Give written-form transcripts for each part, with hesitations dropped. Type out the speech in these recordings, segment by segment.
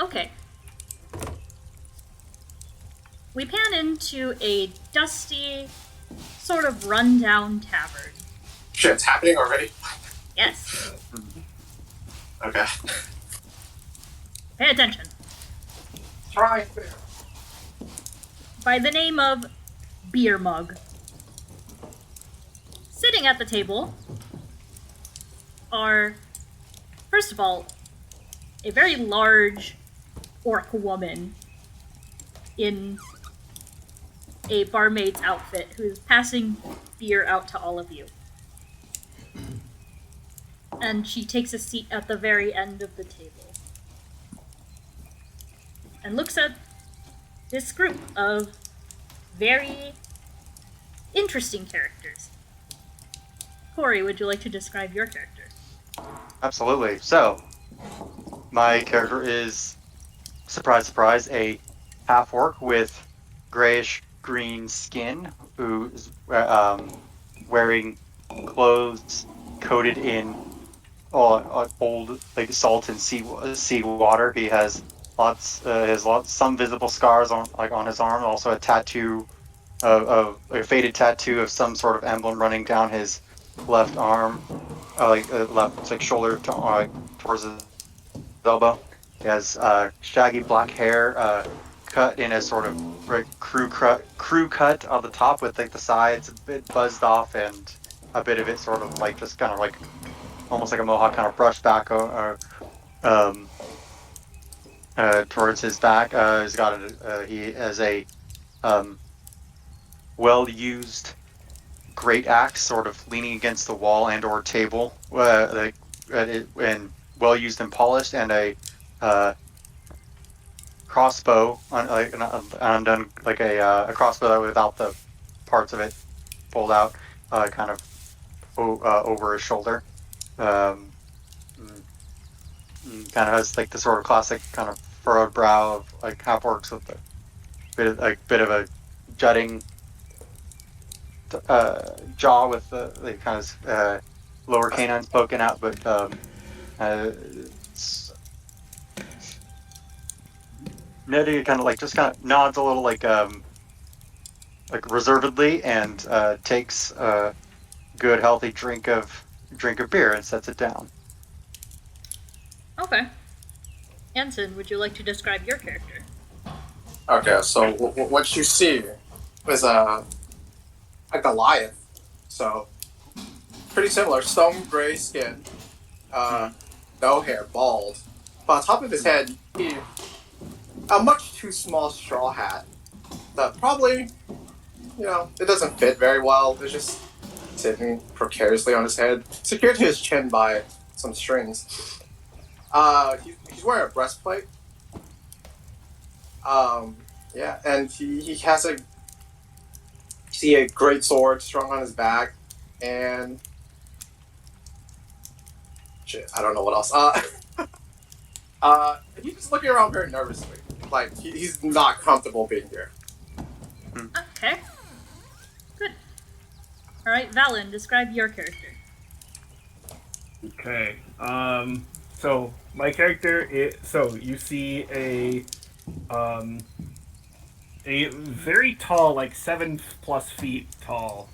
Okay. We pan into a dusty, sort of run-down tavern. Shit, it's happening already? Yes. Okay. Pay attention. Try. By the name of Beer Mug. Sitting at the table are, first of all, a very large orc woman in a barmaid's outfit who is passing beer out to all of you. And she takes a seat at the very end of the table and looks at this group of very interesting characters. Corey, would you like to describe your character? Absolutely. So, my character is, surprise, surprise, a half-orc with grayish-green skin who is wearing clothes coated in old like salt and sea water. He has some visible scars on his arm. Also a tattoo of a faded tattoo of some sort of emblem running down his left arm, left shoulder towards his elbow. He has shaggy black hair cut in a sort of crew cut on the top with the sides a bit buzzed off and a bit of it sort of just kind of almost like a mohawk kind of brushed back towards his back. He has a well-used great axe sort of leaning against the wall and or table, and well used and polished, and a crossbow undone, a crossbow without the parts of it pulled out, kind of over his shoulder. Kind of has the sort of classic kind of furrowed brow of half orcs with a bit of a jutting jaw with the kind of lower canines poking out, but Nettie kind of nods a little reservedly and takes a good healthy drink of beer and sets it down. Okay. Anson, would you like to describe your character? Okay, so what you see is a Galiass. So, pretty similar. Stone gray skin, no hair, bald. But on top of his head, a much too small straw hat that probably, it doesn't fit very well. It's just sitting precariously on his head, secured to his chin by some strings. He's wearing a breastplate. And he has a great sword strung on his back, and shit, I don't know what else. He's just looking around very nervously, he's not comfortable being here. Okay. Good. All right, Valen, describe your character. Okay. So my character so you see a very tall, 7+ feet tall,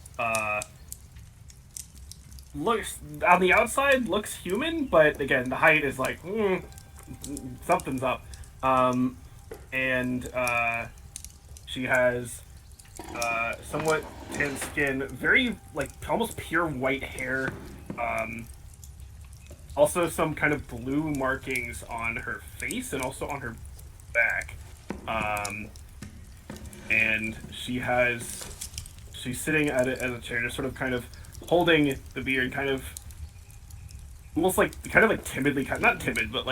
looks on the outside looks human, but again the height is something's up. And she has somewhat tan skin, very almost pure white hair, also some kind of blue markings on her face and also on her back. And she's sitting at a chair, just sort of kind of holding the beer and kind of almost timidly, not timid, but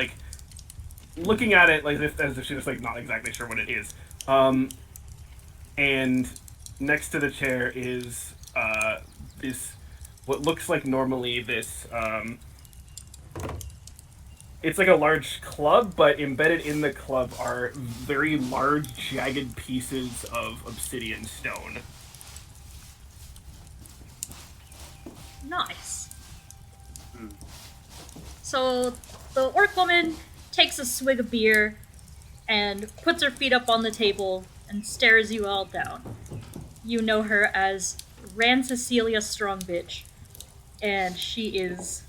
looking at it as if she's just not exactly sure what it is. And next to the chair is this what looks like normally this it's a large club, but embedded in the club are very large, jagged pieces of obsidian stone. Nice. So the orc woman takes a swig of beer and puts her feet up on the table and stares you all down. You know her as Ran Cecilia Strongbitch, and she is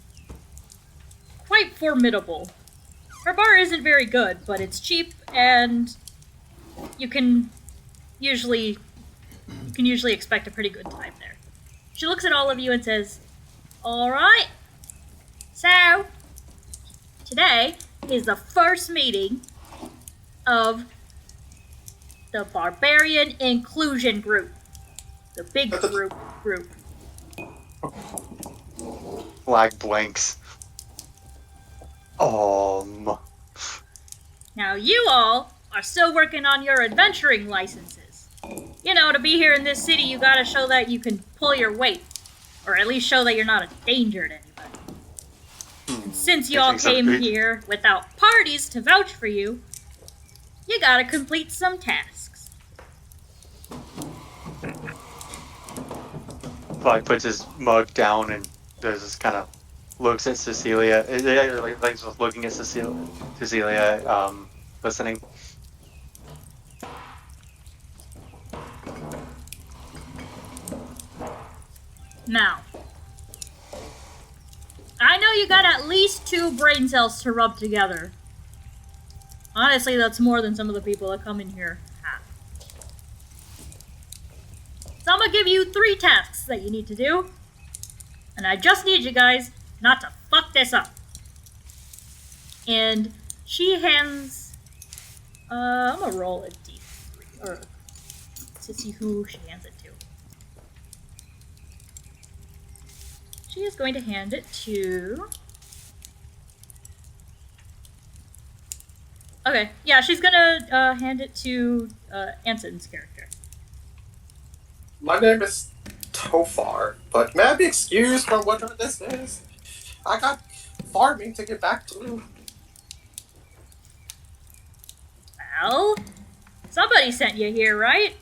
quite formidable. Her bar isn't very good, but it's cheap, and you can usually expect a pretty good time there. She looks at all of you and says, "All right, so today is the first meeting of the Barbarian Inclusion Group, the big group." Flag blanks. Now you all are still working on your adventuring licenses. You know, to be here in this city, you gotta show that you can pull your weight, or at least show that you're not a danger to anybody. And since you all came here without parties to vouch for you, you gotta complete some tasks. Flag puts his mug down and does this kind of looks at Cecilia. Like just looking at Cecilia, listening. Now, I know you got at least 2 brain cells to rub together. Honestly, that's more than some of the people that come in here have. So I'm gonna give you 3 tasks that you need to do. And I just need you guys not to fuck this up. And she hands... I'm gonna roll a d3, or to see who she hands it to. She is going to hand it to... Okay, yeah, she's gonna hand it to Anson's character. My name is Tofar, but may I be excused from what this is? I got farming to get back to. Well, somebody sent you here, right?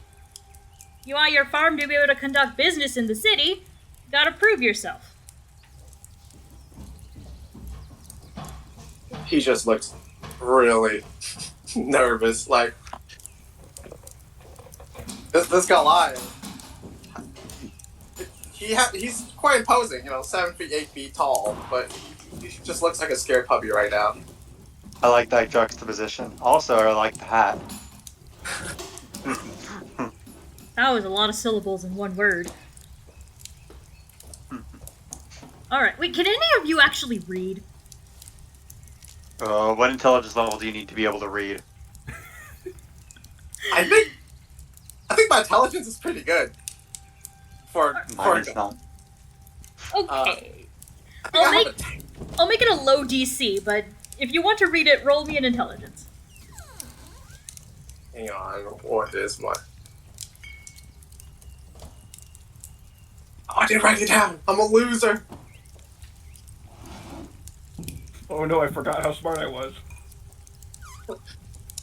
You want your farm to be able to conduct business in the city, you gotta prove yourself. He just looks really nervous. Like, this Galiass. He's quite imposing, 7 feet, 8 feet tall, but he just looks like a scared puppy right now. I like that juxtaposition. Also, I like the hat. That was a lot of syllables in one word. Alright, wait, can any of you actually read? What intelligence level do you need to be able to read? I think my intelligence is pretty good. Mine is not. Okay. I I'll make it a low DC, but if you want to read it, roll me an intelligence. Hang on, what is my... Oh, I didn't write it down. I'm a loser. Oh no, I forgot how smart I was.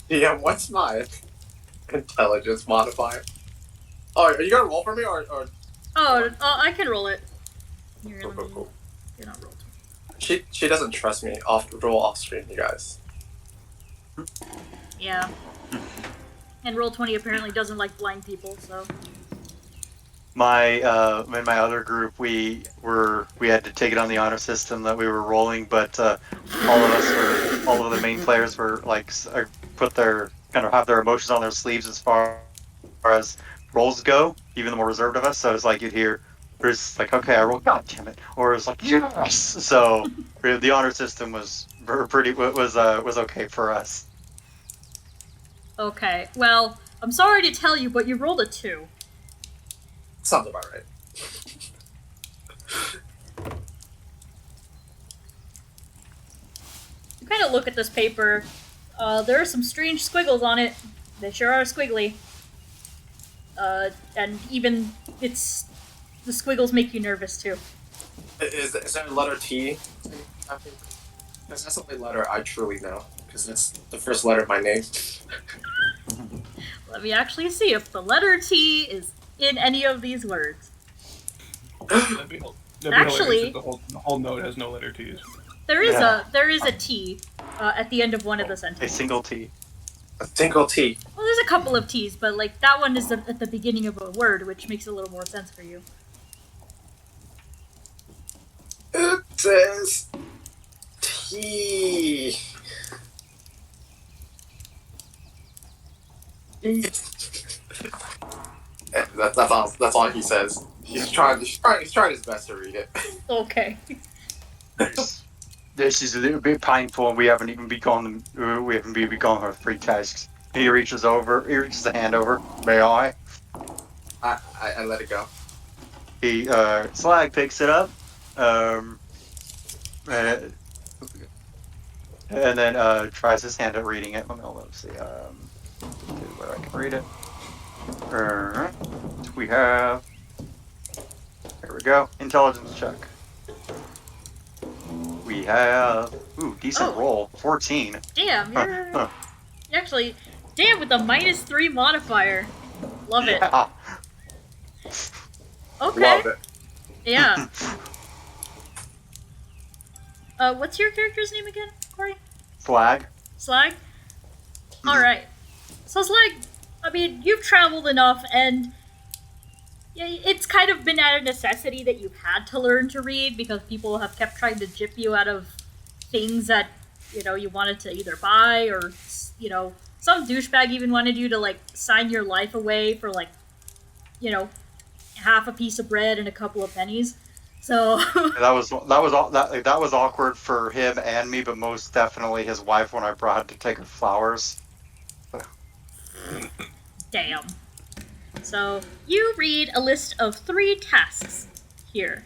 Yeah, what's my intelligence modifier? Oh, are you gonna roll for me or... Oh, I can roll it. You're Cool. not rolled. She doesn't trust me. Roll off screen, you guys. Yeah. And Roll20 apparently doesn't like blind people, so... My in my other group, we had to take it on the honor system that we were rolling, but all of the main players were like have their emotions on their sleeves as far as rolls go, even the more reserved of us. So it's like you'd hear, there's like, okay, I rolled, god damn it, or it's like yes. So the honor system was okay for us. Okay, well, I'm sorry to tell you, but you rolled a 2. Sounds about right. You kind of look at this paper. There are some strange squiggles on it. They sure are squiggly. And even the squiggles make you nervous too. Is there a letter T? That's the only letter I truly know, because it's the first letter of my name. Let me actually see if the letter T is in any of these words. That'd be Actually, the whole note has no letter T's. There is a T at the end of one of the A sentences. single T. A single T. Well, there's a couple of T's, but like that one is at the beginning of a word, which makes a little more sense for you. It says T. That's all he says. He's trying his best to read it. Okay. This is a little bit painful, and we haven't even begun our three tasks. He reaches the hand over. May I? I let it go. He Slag picks it up, and then tries his hand at reading it. Let's see where I can read it. We have. There we go. Intelligence check. We have decent roll. 14. Damn, you're actually with the -3 modifier. Love it. Yeah. Okay. Love it. Yeah. What's your character's name again, Corey? Slag. Slag? Alright. So Slag, I mean, you've traveled enough, and it's kind of been out of necessity that you had to learn to read, because people have kept trying to gyp you out of things that, you wanted to either buy, or, some douchebag even wanted you to, like, sign your life away for, like, half a piece of bread and a couple of pennies. So that was awkward for him and me, but most definitely his wife when I brought her to take her flowers. Damn. So you read a list of 3 tasks here,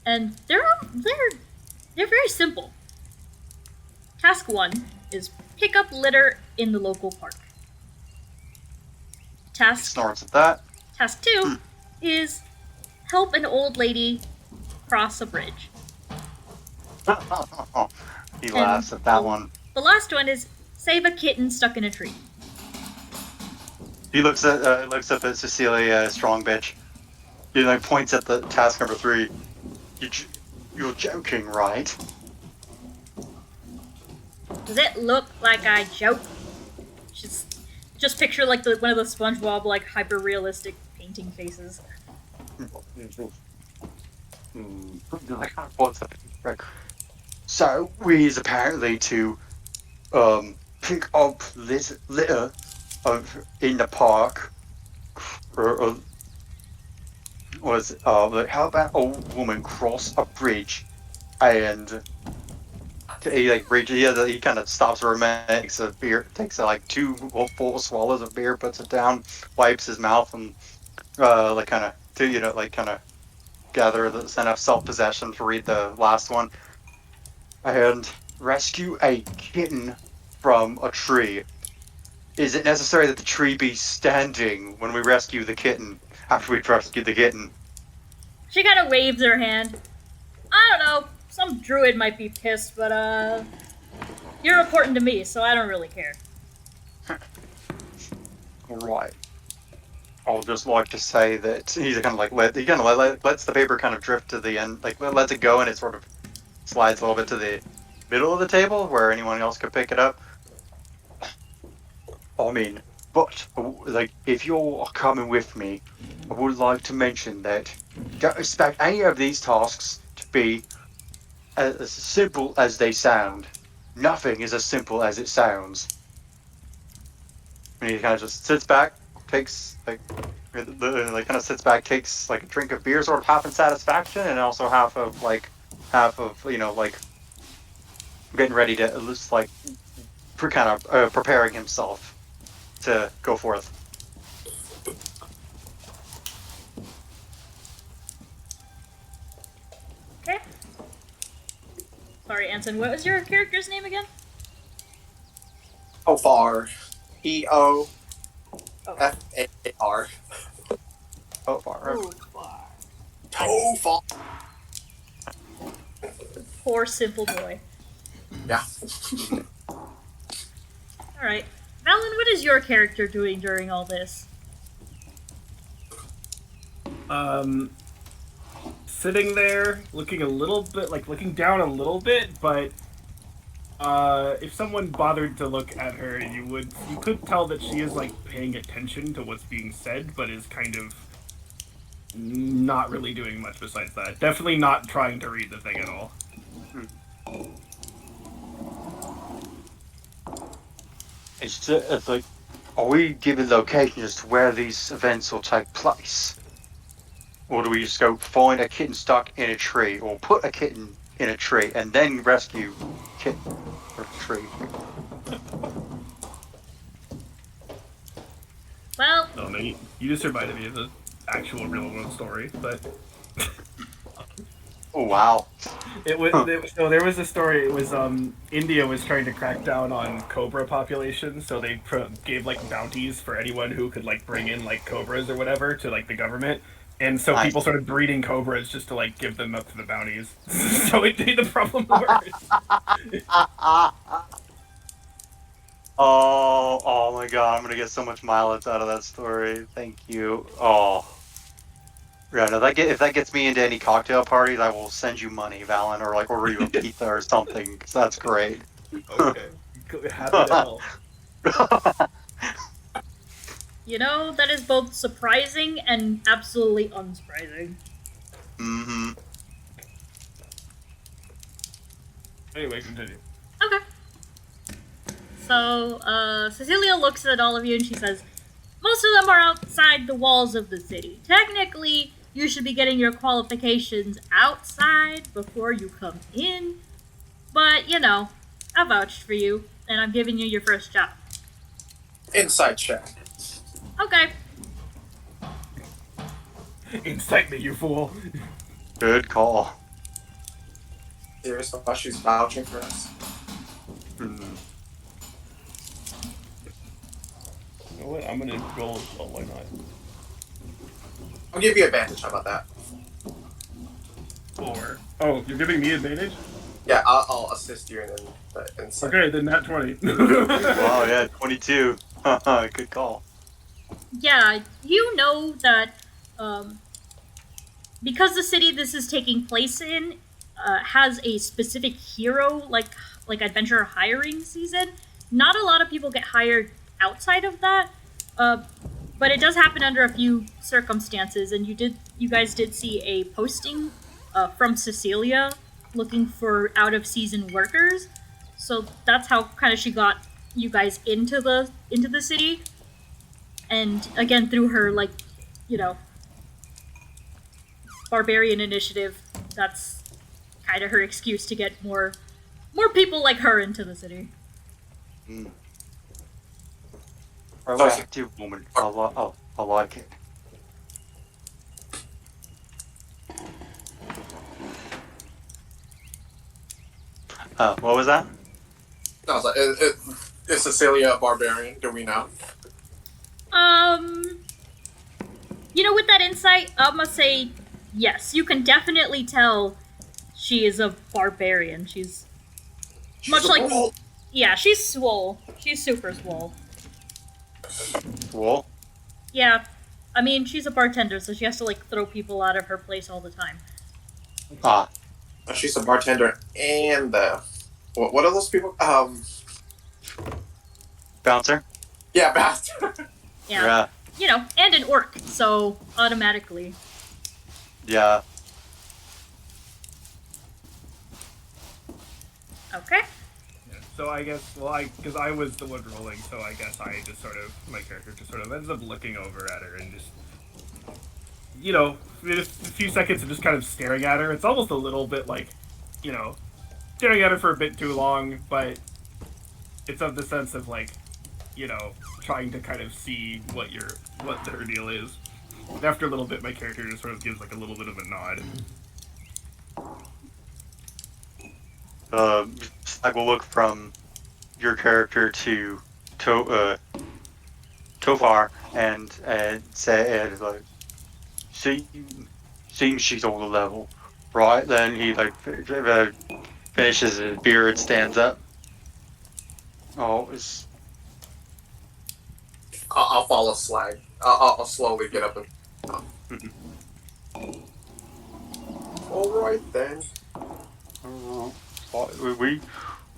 and they're very simple. Task 1 is pick up litter in the local park. Snorts at that. Task 2 is help an old lady cross a bridge. He laughs at that one. The last one is save a kitten stuck in a tree. He looks up at Cecilia, strong bitch. He like points at the task number 3. You're joking, right? Does it look like I joke? Just picture like one of the SpongeBob like hyper realistic painting faces. So we's apparently to pick up litter in the park. How about old woman cross a bridge and he kind of stops for a minute, takes like 2 full swallows of beer, puts it down, wipes his mouth, and gather enough self-possession to read the last one. And rescue a kitten from a tree. Is it necessary that the tree be standing when we rescue the kitten, after we've rescued the kitten? She kind of waves her hand. I don't know. Some druid might be pissed, but you're important to me, so I don't really care. Alright. I'll just like to say that he's kind of like lets the paper kind of drift to the end, like lets it go, and it sort of slides a little bit to the middle of the table where anyone else could pick it up. I mean, but like if you're coming with me, I would like to mention that don't expect any of these tasks to be as simple as they sound. Nothing is as simple as it sounds. And he kind of just sits back, takes takes like a drink of beer, sort of half in satisfaction and also half of getting ready to at least preparing himself to go forth. Okay. Sorry, Anson. What was your character's name again? Ofar. EOFAR. Ofar. Ofar. Poor simple boy. Yeah. Alright. Valen, what is your character doing during all this? Sitting there, looking down a little bit, but If someone bothered to look at her, you could tell that she is like paying attention to what's being said, but is kind of not really doing much besides that. Definitely not trying to read the thing at all. It's like, are we given locations to where these events will take place? Or do we just go find a kitten stuck in a tree, or put a kitten in a tree, and then rescue kitten from a tree? Well, Oh no, you just reminded me of the actual real world story, but Oh wow. so there was a story. It was India was trying to crack down on cobra populations, so they gave like bounties for anyone who could like bring in like cobras or whatever to like the government, and so Nice. people started breeding cobras just to like give them up to the bounties. So it made the problem worse. Oh my god, I'm gonna get so much mileage out of that story. Thank you. Oh. Yeah, no, if that gets me into any cocktail parties, I will send you money, Valen, or like order you a pizza or something, because that's great. Okay, happy to help. you know, that is both surprising and absolutely unsurprising. Mm-hmm. Anyway, continue. Okay. So, Cecilia looks at all of you and she says, most of them are outside the walls of the city. Technically, you should be getting your qualifications outside before you come in. But, you know, I vouched for you, and I'm giving you your first job. Inside check. Okay. Incite me, you fool. Good call. Serious about she's vouching for us. Mm. You know what? I'm gonna roll. Oh, why not? I'll give you advantage. How about that? 4. Oh, you're giving me advantage? Yeah, I'll assist you in the insight. Okay, then that 20. Wow, yeah, 22. Good call. Yeah, you know that because the city this is taking place in has a specific hero like adventure hiring season. Not a lot of people get hired outside of that, but it does happen under a few circumstances. And you guys did see a posting from Cecilia looking for out of season workers. So that's how kind of she got you guys into the city. And again, through her, like, you know, Barbarian initiative, that's kind of her excuse to get more people like her into the city. Mm. Proactive woman. I like it. What was that? I was like, is Cecilia a barbarian? Do we know? You know, with that insight, I'm gonna say yes. You can definitely tell she is a barbarian. She's much like bull. yeah, she's swole. She's super swole. Well, Yeah, I mean she's a bartender, so she has to like throw people out of her place all the time. She's a bartender and what are those people? bouncer. Yeah, bastard. Yeah, you know, and an orc, so automatically. Yeah. Okay. Yeah, so I guess, because I was the one rolling, so I guess my character just sort of ends up looking over at her and just, you know, just a few seconds of just kind of staring at her. It's almost a little bit like, you know, staring at her for a bit too long, but it's of the sense of like, you know, trying to kind of see what her deal is. And after a little bit, my character just sort of gives like a little bit of a nod. I will look from your character to Tofar and say like, seems she's on the level, right? Then he like finishes his beard, stands up. Oh, it's I'll follow Slag. I'll slowly get up and. All right then. we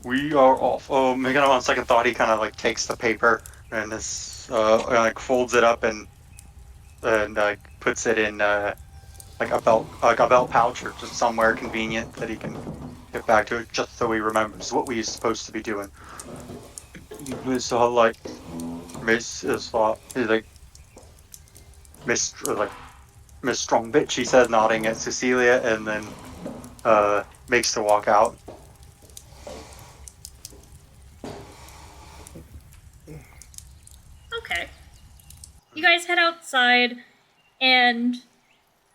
We are off. Oh, Megan, on second thought, he kind of like takes the paper and this like folds it up and puts it in like a belt pouch or just somewhere convenient that he can get back to it, just so he remembers what we're supposed to be doing. Miss like Miss is he's like Miss Miss Strongbitch, he says, nodding at Cecilia, and then makes to walk out. Okay. You guys head outside, and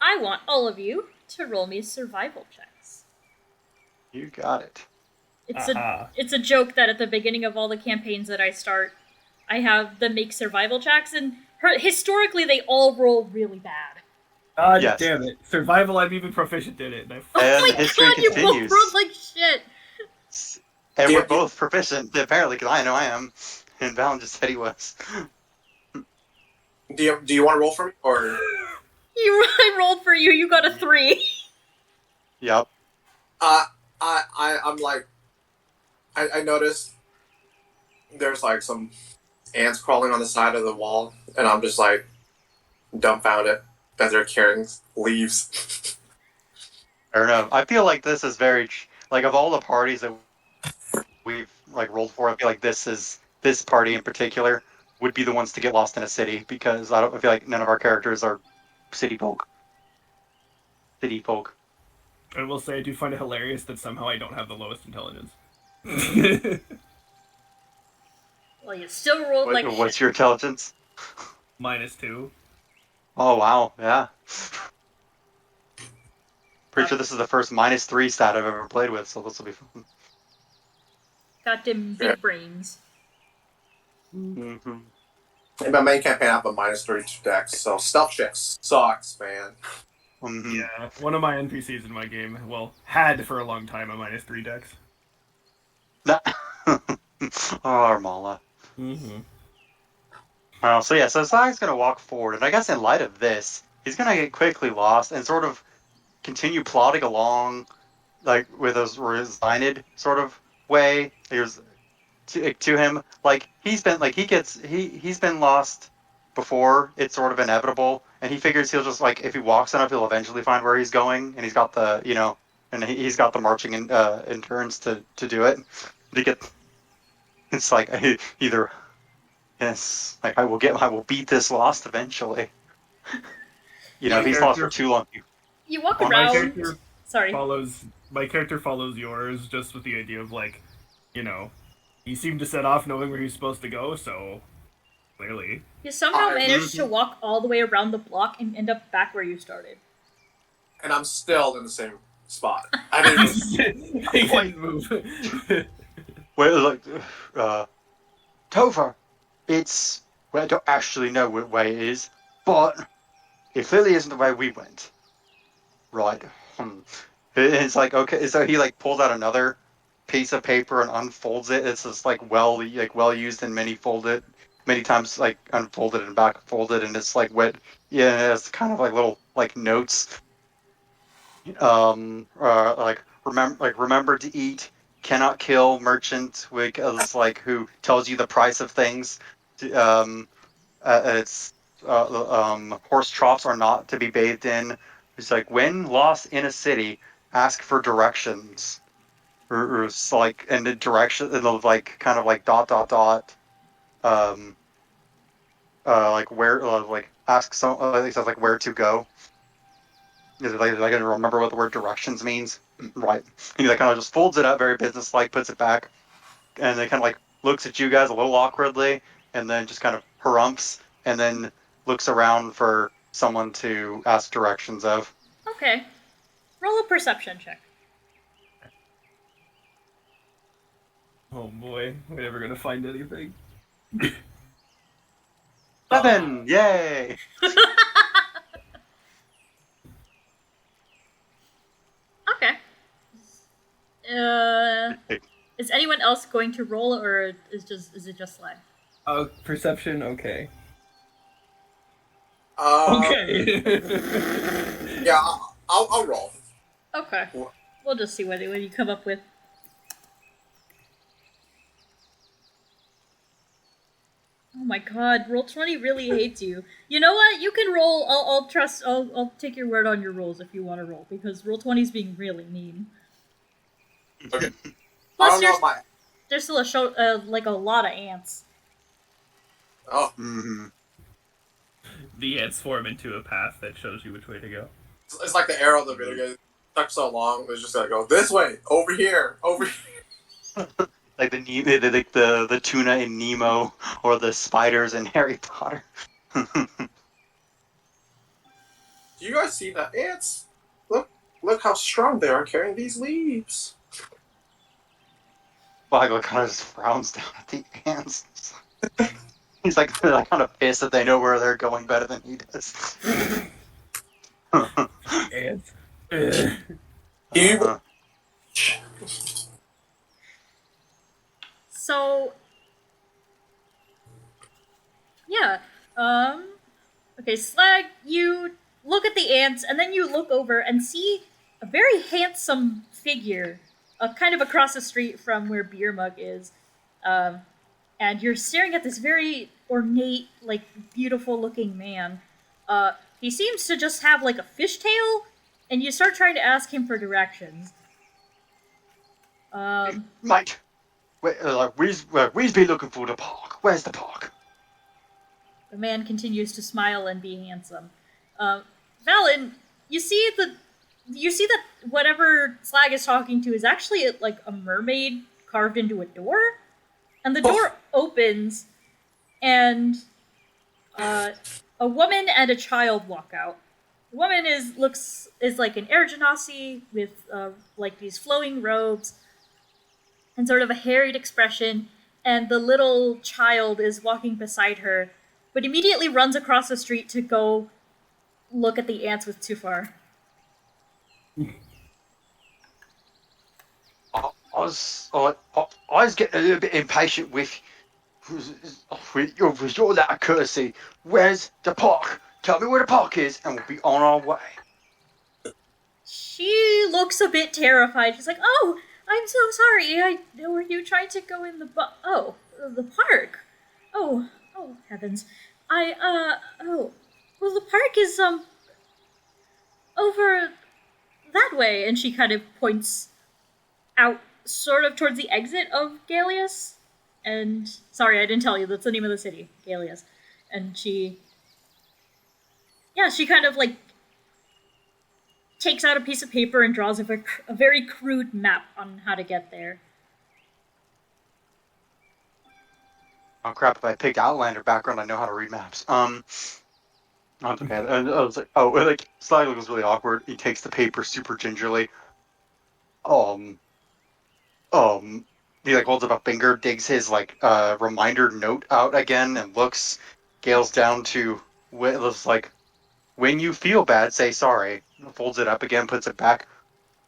I want all of you to roll me survival checks. You got it. It's a joke that at the beginning of all the campaigns that I start, I have them make survival checks, and historically they all roll really bad. Yes. Damn it. Survival, I'm even proficient in it. And oh my history god, continues. you both rolled like shit! And we're both proficient, apparently, because I know I am. And Valen just said he was. Do you want to roll for me, or? I rolled for you, you got a 3. Yep. I'm like, I noticed there's like some ants crawling on the side of the wall, and I'm just like dumbfounded that they're carrying leaves. I don't know. I feel like this is very like of all the parties that we've like rolled for. I feel like this party in particular would be the ones to get lost in a city, because I feel like none of our characters are city folk. I will say I do find it hilarious that somehow I don't have the lowest intelligence. Well, you still rolled like What's shit. your intelligence? -2. Oh wow, yeah. Pretty sure this is the first -3 stat I've ever played with, so this will be fun. Got them big brains. Mm-hmm. In my main campaign, I have a -3 dex, so stealth checks sucks, man. Mm-hmm. Yeah, one of my NPCs in my game, well, had for a long time a -3 dex. Armala. Mm-hmm. So Zag's gonna walk forward, and I guess in light of this, he's gonna get quickly lost and sort of continue plodding along, like with a resigned sort of way. Here's to him, like he's been lost before. It's sort of inevitable, and he figures he'll just like if he walks enough, he'll eventually find where he's going, and he's got the and he's got the marching endurance to do it. To get, it's like either. Yes, like I will beat this lost eventually. If he's lost for too long. You walk Well, around. Sorry. My character follows yours, just with the idea of like, he seemed to set off knowing where he's supposed to go, so clearly. You somehow managed to walk all the way around the block and end up back where you started. And I'm still in the same spot. I didn't He didn't move. Well, Topher, I don't actually know what way it is, but it clearly isn't the way we went. Right. It's like, okay, so he like pulls out another piece of paper and unfolds it. It's just like well used and many times like unfolded and back folded, and it's like wet. Yeah, it's kind of like little like notes. Remember to eat, cannot kill, merchant, who tells you the price of things. It's horse troughs are not to be bathed in. It's like when lost in a city, ask for directions, or like and the direction and like kind of like ... like where like ask some it says like where to go. Is it like I can remember what the word directions means, right? And he like kind of just folds it up very businesslike, puts it back, and then kind of like looks at you guys a little awkwardly, and then just kind of harumphs, and then looks around for someone to ask directions of. Okay. Roll a perception check. Oh boy, we're never gonna find anything. 7! Yay! Okay. Is anyone else going to roll, or is it just Slide? Perception, okay. Okay. Yeah, I'll roll. Okay. We'll just see what you come up with. my god, Roll20 really hates you. You know what? You can roll. I'll take your word on your rolls if you want to roll, because Roll20's being really mean. Okay. Plus, I don't know there's still like a lot of ants. Oh, The ants form into a path that shows you which way to go. it's like the arrow of the video game. It stuck so long, it's just gotta go this way, over here, over here. Like the tuna in Nemo, or the spiders in Harry Potter. Do you guys see the ants? Look how strong they are carrying these leaves. Bagel kind of just frowns down at the ants. He's like kind of pissed that they know where they're going better than he does. Ants. So, yeah. Okay, Slag, you look at the ants, and then you look over and see a very handsome figure, kind of across the street from where Beer Mug is. And you're staring at this very ornate, like, beautiful-looking man. He seems to just have, like, a fishtail, and you start trying to ask him for directions. Mate, we's been looking for the park. Where's the park? The man continues to smile and be handsome. Valen, you see that whatever Slag is talking to is actually like a mermaid carved into a door, and the door opens, and a woman and a child walk out. The woman is like an air genasi with like these flowing robes and sort of a harried expression, and the little child is walking beside her, but immediately runs across the street to go look at the ants with Tufar. I was getting a little bit impatient with your lack of courtesy. Where's the park? Tell me where the park is, and we'll be on our way. She looks a bit terrified. She's like, "Oh, I'm so sorry. Were you trying to go in the the park? Oh, heavens. Well, the park is, over that way." And she kind of points out sort of towards the exit of Galiass. And, sorry, I didn't tell you, that's the name of the city, Galiass. And she kind of, like, takes out a piece of paper and draws a very crude map on how to get there. Oh crap, if I picked Outlander background, I know how to read maps. That's okay. And I was like, Slag looks really awkward. He takes the paper super gingerly. He like holds up a finger, digs his like reminder note out again, and looks Gale's down to it looks like, "When you feel bad, say sorry." Folds it up again, puts it back.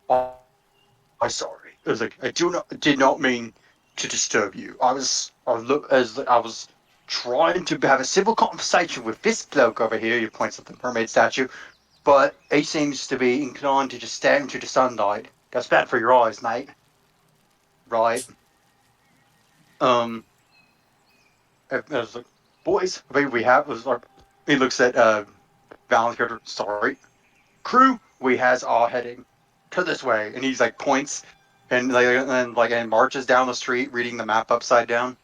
"Oh, I'm sorry." It was like, "I did not mean to disturb you. I was trying to have a civil conversation with this bloke over here." He points at the mermaid statue, "but he seems to be inclined to just stare into the sunlight. That's bad for your eyes, mate." Right. I was like, "Boys, I mean, we have." It was like, he looks at Valen's character. "Sorry, crew, we has our heading to this way," and he's like points and marches down the street, reading the map upside down.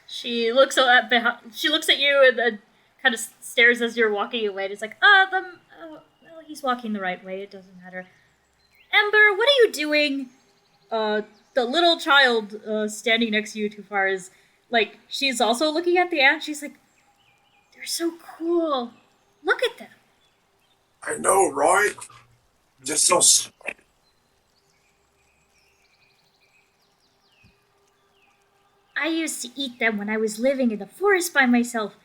She looks at you and then kind of stares as you're walking away. And it's like, well, he's walking the right way. It doesn't matter. Ember, what are you doing? The little child standing next to you too far is like, she's also looking at the ants. She's like, "They're so cool. Look at them." I know, right? Just so smart. "I used to eat them when I was living in the forest by myself,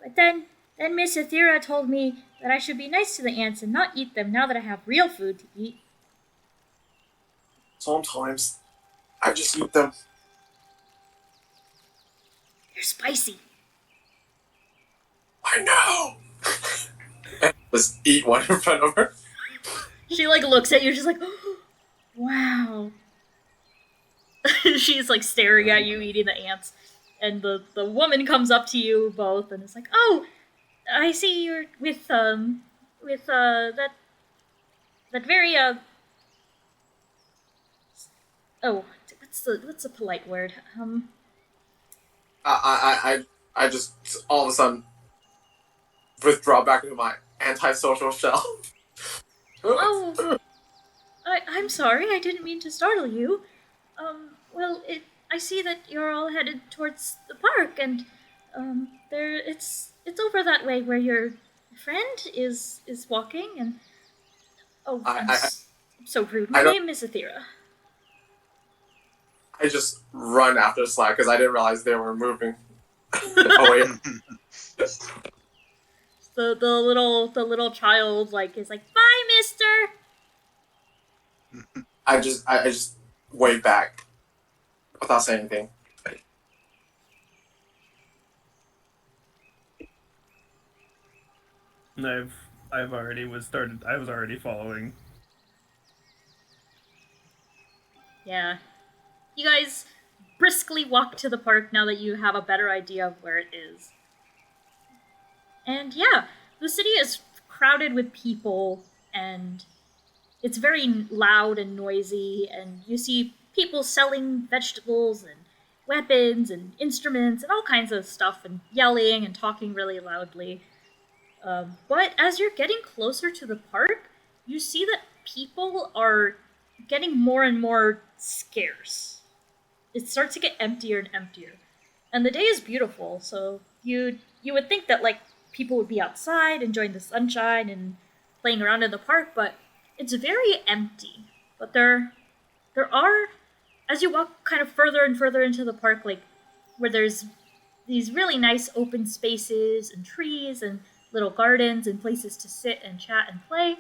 but then Miss Athera told me that I should be nice to the ants and not eat them now that I have real food to eat." Sometimes I just eat them. "They're spicy." I know. And just eat one in front of her. She like looks at you. She's like, "Wow." She's like staring at you eating the ants. And the woman comes up to you both and is like, "Oh, I see you're with that very oh, what's the polite word? I just all of a sudden withdraw back into my antisocial shell. Oh, I'm sorry, I didn't mean to startle you. Well, I see that you're all headed towards the park, and it's over that way where your friend is walking, and oh, I, I'm so rude. I My don't. name is Athera. I just run after Slack because I didn't realize they were moving away. The little child like is like, "Bye, Mister." I just wave back without saying anything. I've already was started. I was already following. Yeah, you guys briskly walk to the park now that you have a better idea of where it is. And yeah, the city is crowded with people, and it's very loud and noisy, and you see people selling vegetables and weapons and instruments and all kinds of stuff, and yelling and talking really loudly. But as you're getting closer to the park, you see that people are getting more and more scarce. It starts to get emptier and emptier. And the day is beautiful, so you would think that like people would be outside enjoying the sunshine and playing around in the park, but it's very empty. But there are, as you walk kind of further and further into the park, like where there's these really nice open spaces and trees and little gardens and places to sit and chat and play,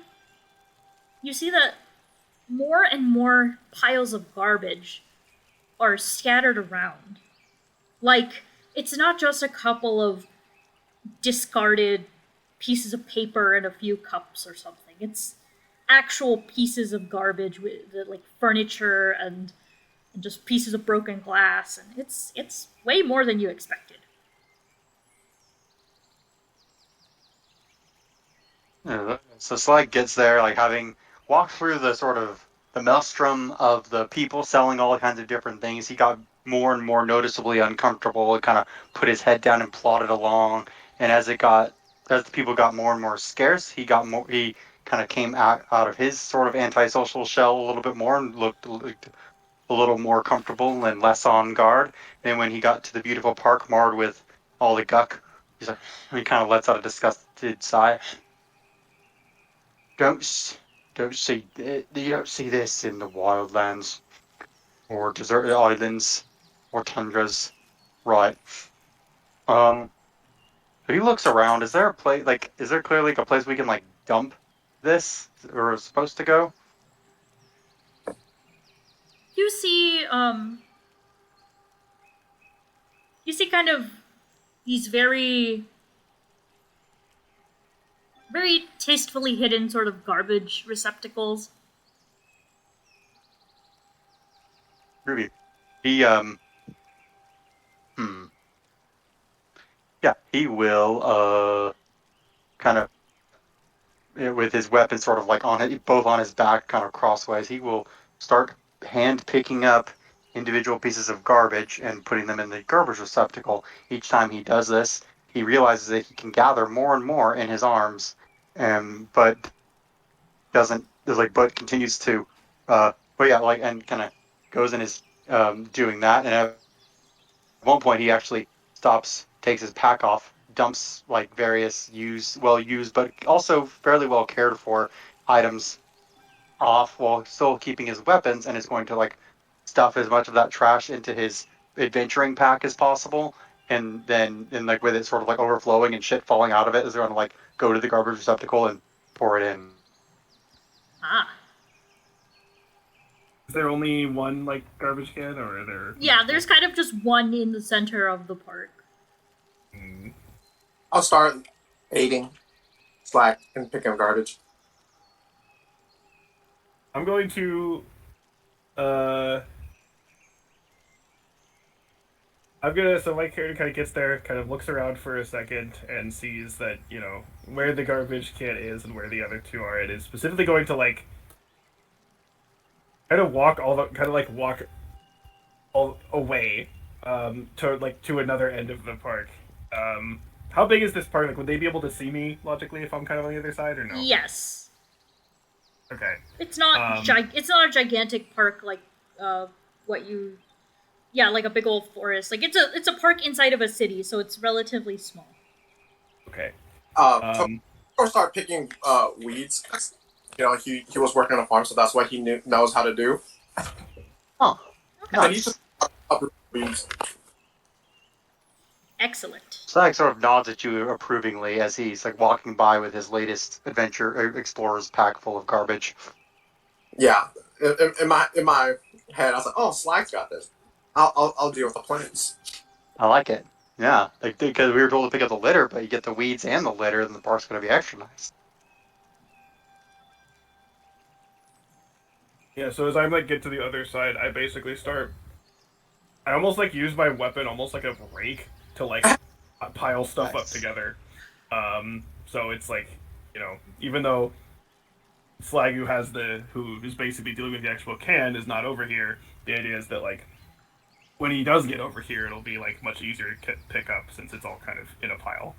you see that more and more piles of garbage are scattered around. Like, it's not just a couple of discarded pieces of paper and a few cups or something. It's actual pieces of garbage with like furniture and just pieces of broken glass, and it's way more than you expected. So Slag gets there, like having walked through the sort of the maelstrom of the people selling all kinds of different things. He got more and more noticeably uncomfortable. He kind of put his head down and plodded along. And as the people got more and more scarce, he kind of came out of his sort of antisocial shell a little bit more and looked a little more comfortable and less on guard. And when he got to the beautiful park marred with all the guck, he kind of lets out a disgusted sigh. Don't see you don't see this in the wildlands or deserted islands or tundras, right? Um, if he looks around, is there a place like is there clearly like a place we can like dump this or is supposed to go? You see, kind of these very tastefully hidden sort of garbage receptacles. Ruby, he hmm, yeah, he will kind of with his weapon sort of like on it, both on his back, kind of crosswise. He will start hand picking up individual pieces of garbage and putting them in the garbage receptacle. Each time he does this, he realizes that he can gather more and more in his arms, but doesn't but continues to, but yeah, like and kind of goes in his doing that, and at one point he actually stops, takes his pack off, dumps like various well used, but also fairly well cared for items off while still keeping his weapons, and is going to like stuff as much of that trash into his adventuring pack as possible, and then like with it sort of like overflowing and shit falling out of it, is going to like go to the garbage receptacle and pour it in. Ah. Is there only one like garbage can, or are there? Yeah, there's kind of just one in the center of the park. Mm. I'll start aiding Slack and picking up garbage. I'm going to So my character kind of gets there, kind of looks around for a second, and sees that, where the garbage can is and where the other two are. It is specifically going to, like, walk all away, to another end of the park. How big is this park? Like, would they be able to see me logically if I'm kind of on the other side, or no? Yes. Okay. It's not it's not a gigantic park like what you like a big old forest. Like it's a park inside of a city, so it's relatively small. Okay. Or start picking weeds. 'Cause, he was working on a farm, so that's what he knows how to do. Oh, And he's nice. just uprooting weeds. Excellent. Slag sort of nods at you approvingly as he's like walking by with his latest adventure explorer's pack full of garbage. Yeah. In my head, I was like, "Oh, Slag's got this. I'll deal with the plants." I like it. Yeah, like because we were told to pick up the litter, but you get the weeds and the litter, then the park's going to be extra nice. Yeah. So as I like get to the other side, I basically start. I almost like use my weapon almost like a rake to like pile stuff up Nice. together. So it's like, even though Slag, who is basically dealing with the actual can, is not over here. The idea is that like when he does get over here, it'll be like much easier to pick up since it's all kind of in a pile.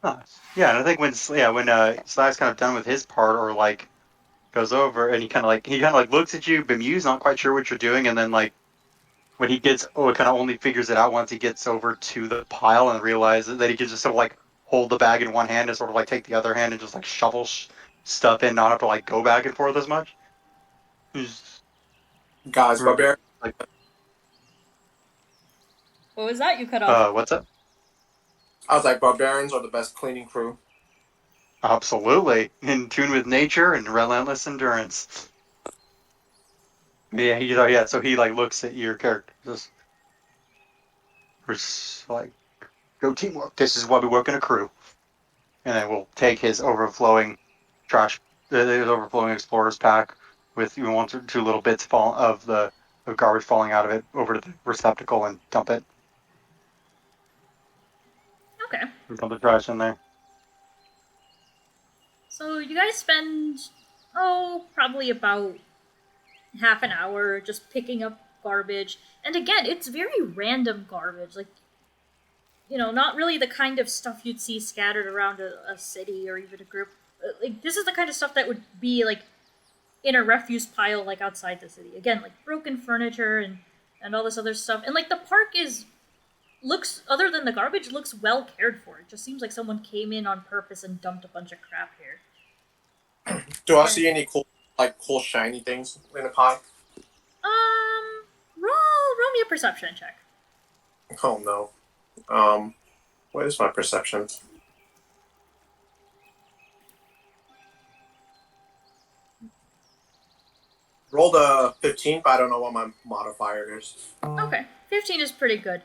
Nice. Yeah, and I think when Slag's kind of done with his part, or like goes over and he kind of like looks at you, bemused, not quite sure what you're doing, and then like when he gets kind of only figures it out once he gets over to the pile and realizes that he can just sort of like hold the bag in one hand and sort of like take the other hand and just like shovel stuff in, not have to like go back and forth as much. He's Guys, Barbarian. like, What was that? You cut off. what's up? I was like, barbarians are the best cleaning crew. Absolutely in tune with nature and relentless endurance. Yeah. So he like looks at your character, just like, go teamwork. This is why we work in a crew. And then we'll take his overflowing explorer's pack with one or two little bits of garbage falling out of it over to the receptacle and dump it. Okay. And dump the trash in there. So you guys spend probably about half an hour just picking up garbage. And again, it's very random garbage. Like, not really the kind of stuff you'd see scattered around a city or even a group. Like, this is the kind of stuff that would be, like, in a refuse pile, like, outside the city. Again, like, broken furniture and all this other stuff. And, like, the park looks, other than the garbage, looks well cared for. It just seems like someone came in on purpose and dumped a bunch of crap here. Do I see any cool shiny things in the pile? Roll me a perception check. Oh no. What is my perception? Rolled a 15, but I don't know what my modifier is. Okay, 15 is pretty good.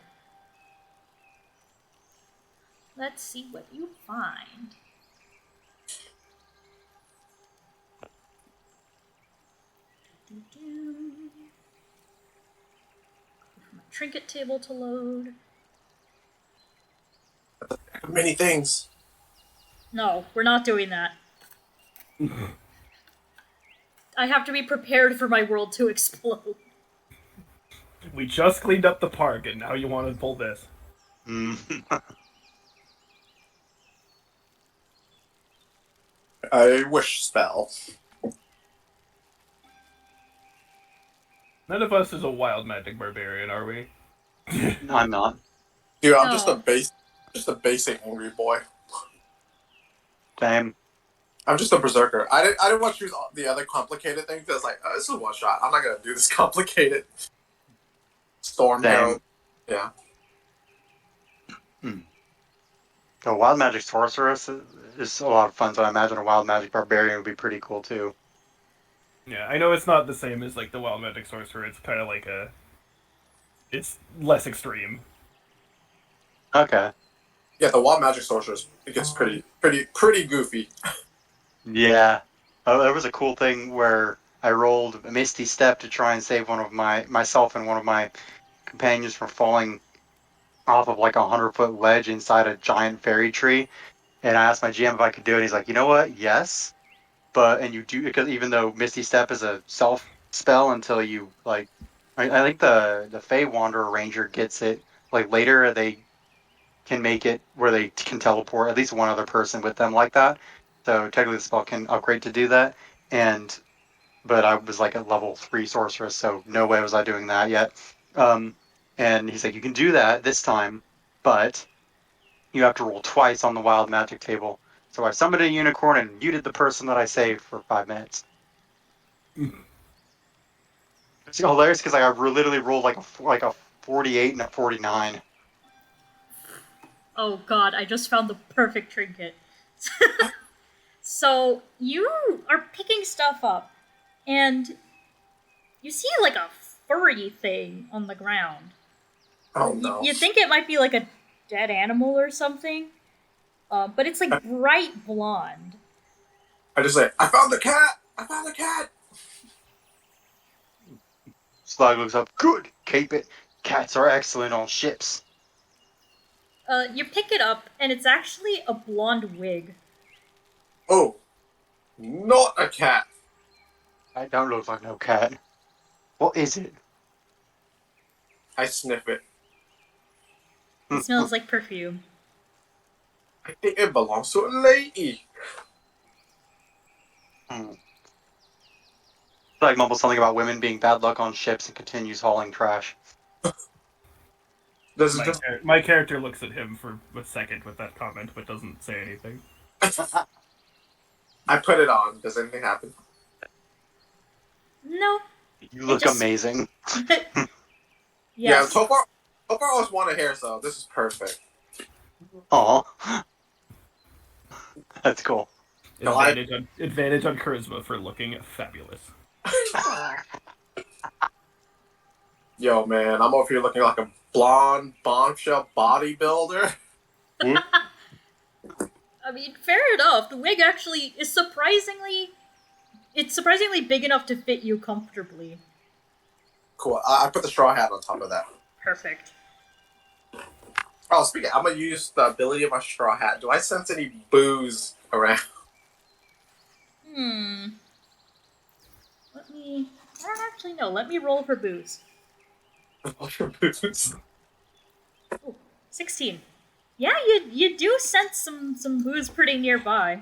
Let's see what you find. My trinket table to load. Many things. No, we're not doing that. I have to be prepared for my world to explode. We just cleaned up the park, and now you want to pull this. A wish spell. None of us is a wild magic barbarian, are we? I'm not. Dude, I'm No. just a basic angry boy. Same. I'm just a berserker. I didn't want to choose the other complicated thing because like this is one shot. I'm not gonna do this complicated. Storm Same. Herald. Yeah. A wild magic sorceress is a lot of fun, so I imagine a wild magic barbarian would be pretty cool too. Yeah, I know it's not the same as like the wild magic sorcerer. It's kind of like it's less extreme. Okay. Yeah, the wild magic sorceress, it gets pretty goofy. Yeah. There was a cool thing where I rolled a Misty Step to try and save myself and one of my companions from falling off of like a 100-foot ledge inside a giant fairy tree. And I asked my GM if I could do it. He's like, you know what? Yes, and you do, because even though Misty Step is a self spell until you like, I think the Fey Wanderer Ranger gets it like later. They can make it where they can teleport at least one other person with them like that. So technically, the spell can upgrade to do that. But I was like a level 3 sorceress, so no way was I doing that yet. And he's like, you can do that this time, but you have to roll twice on the wild magic table. So I summoned a unicorn and muted the person that I saved for 5 minutes. It's hilarious because I literally rolled like a 48 and a 49. Oh god, I just found the perfect trinket. So you are picking stuff up, and you see like a furry thing on the ground. Oh no. You think it might be like a dead animal or something, but it's like bright blonde. I just say, I found the cat! I found the cat! Slag looks up. Good, keep it. Cats are excellent on ships. You pick it up, and it's actually a blonde wig. Oh, not a cat. I don't look like no cat. What is it? I sniff it. It smells like perfume. I think it belongs to a lady. Slag mumbles something about women being bad luck on ships and continues hauling trash. This is just... My character looks at him for a second with that comment, but doesn't say anything. I put it on. Does anything happen? No. You look amazing. Yes. Yeah, so far I always want a hair, so this is perfect. Aw. That's cool. No, Advantage on charisma for looking fabulous. Yo, man, I'm over here looking like a blonde bombshell bodybuilder. I mean, fair enough. The wig actually is surprisingly big enough to fit you comfortably. Cool. I put the straw hat on top of that. Perfect. Oh, speaking, I'm gonna use the ability of my straw hat. Do I sense any booze around? I don't actually know. Let me roll for booze. Booze. Ooh, 16. Yeah, you do sense some booze pretty nearby.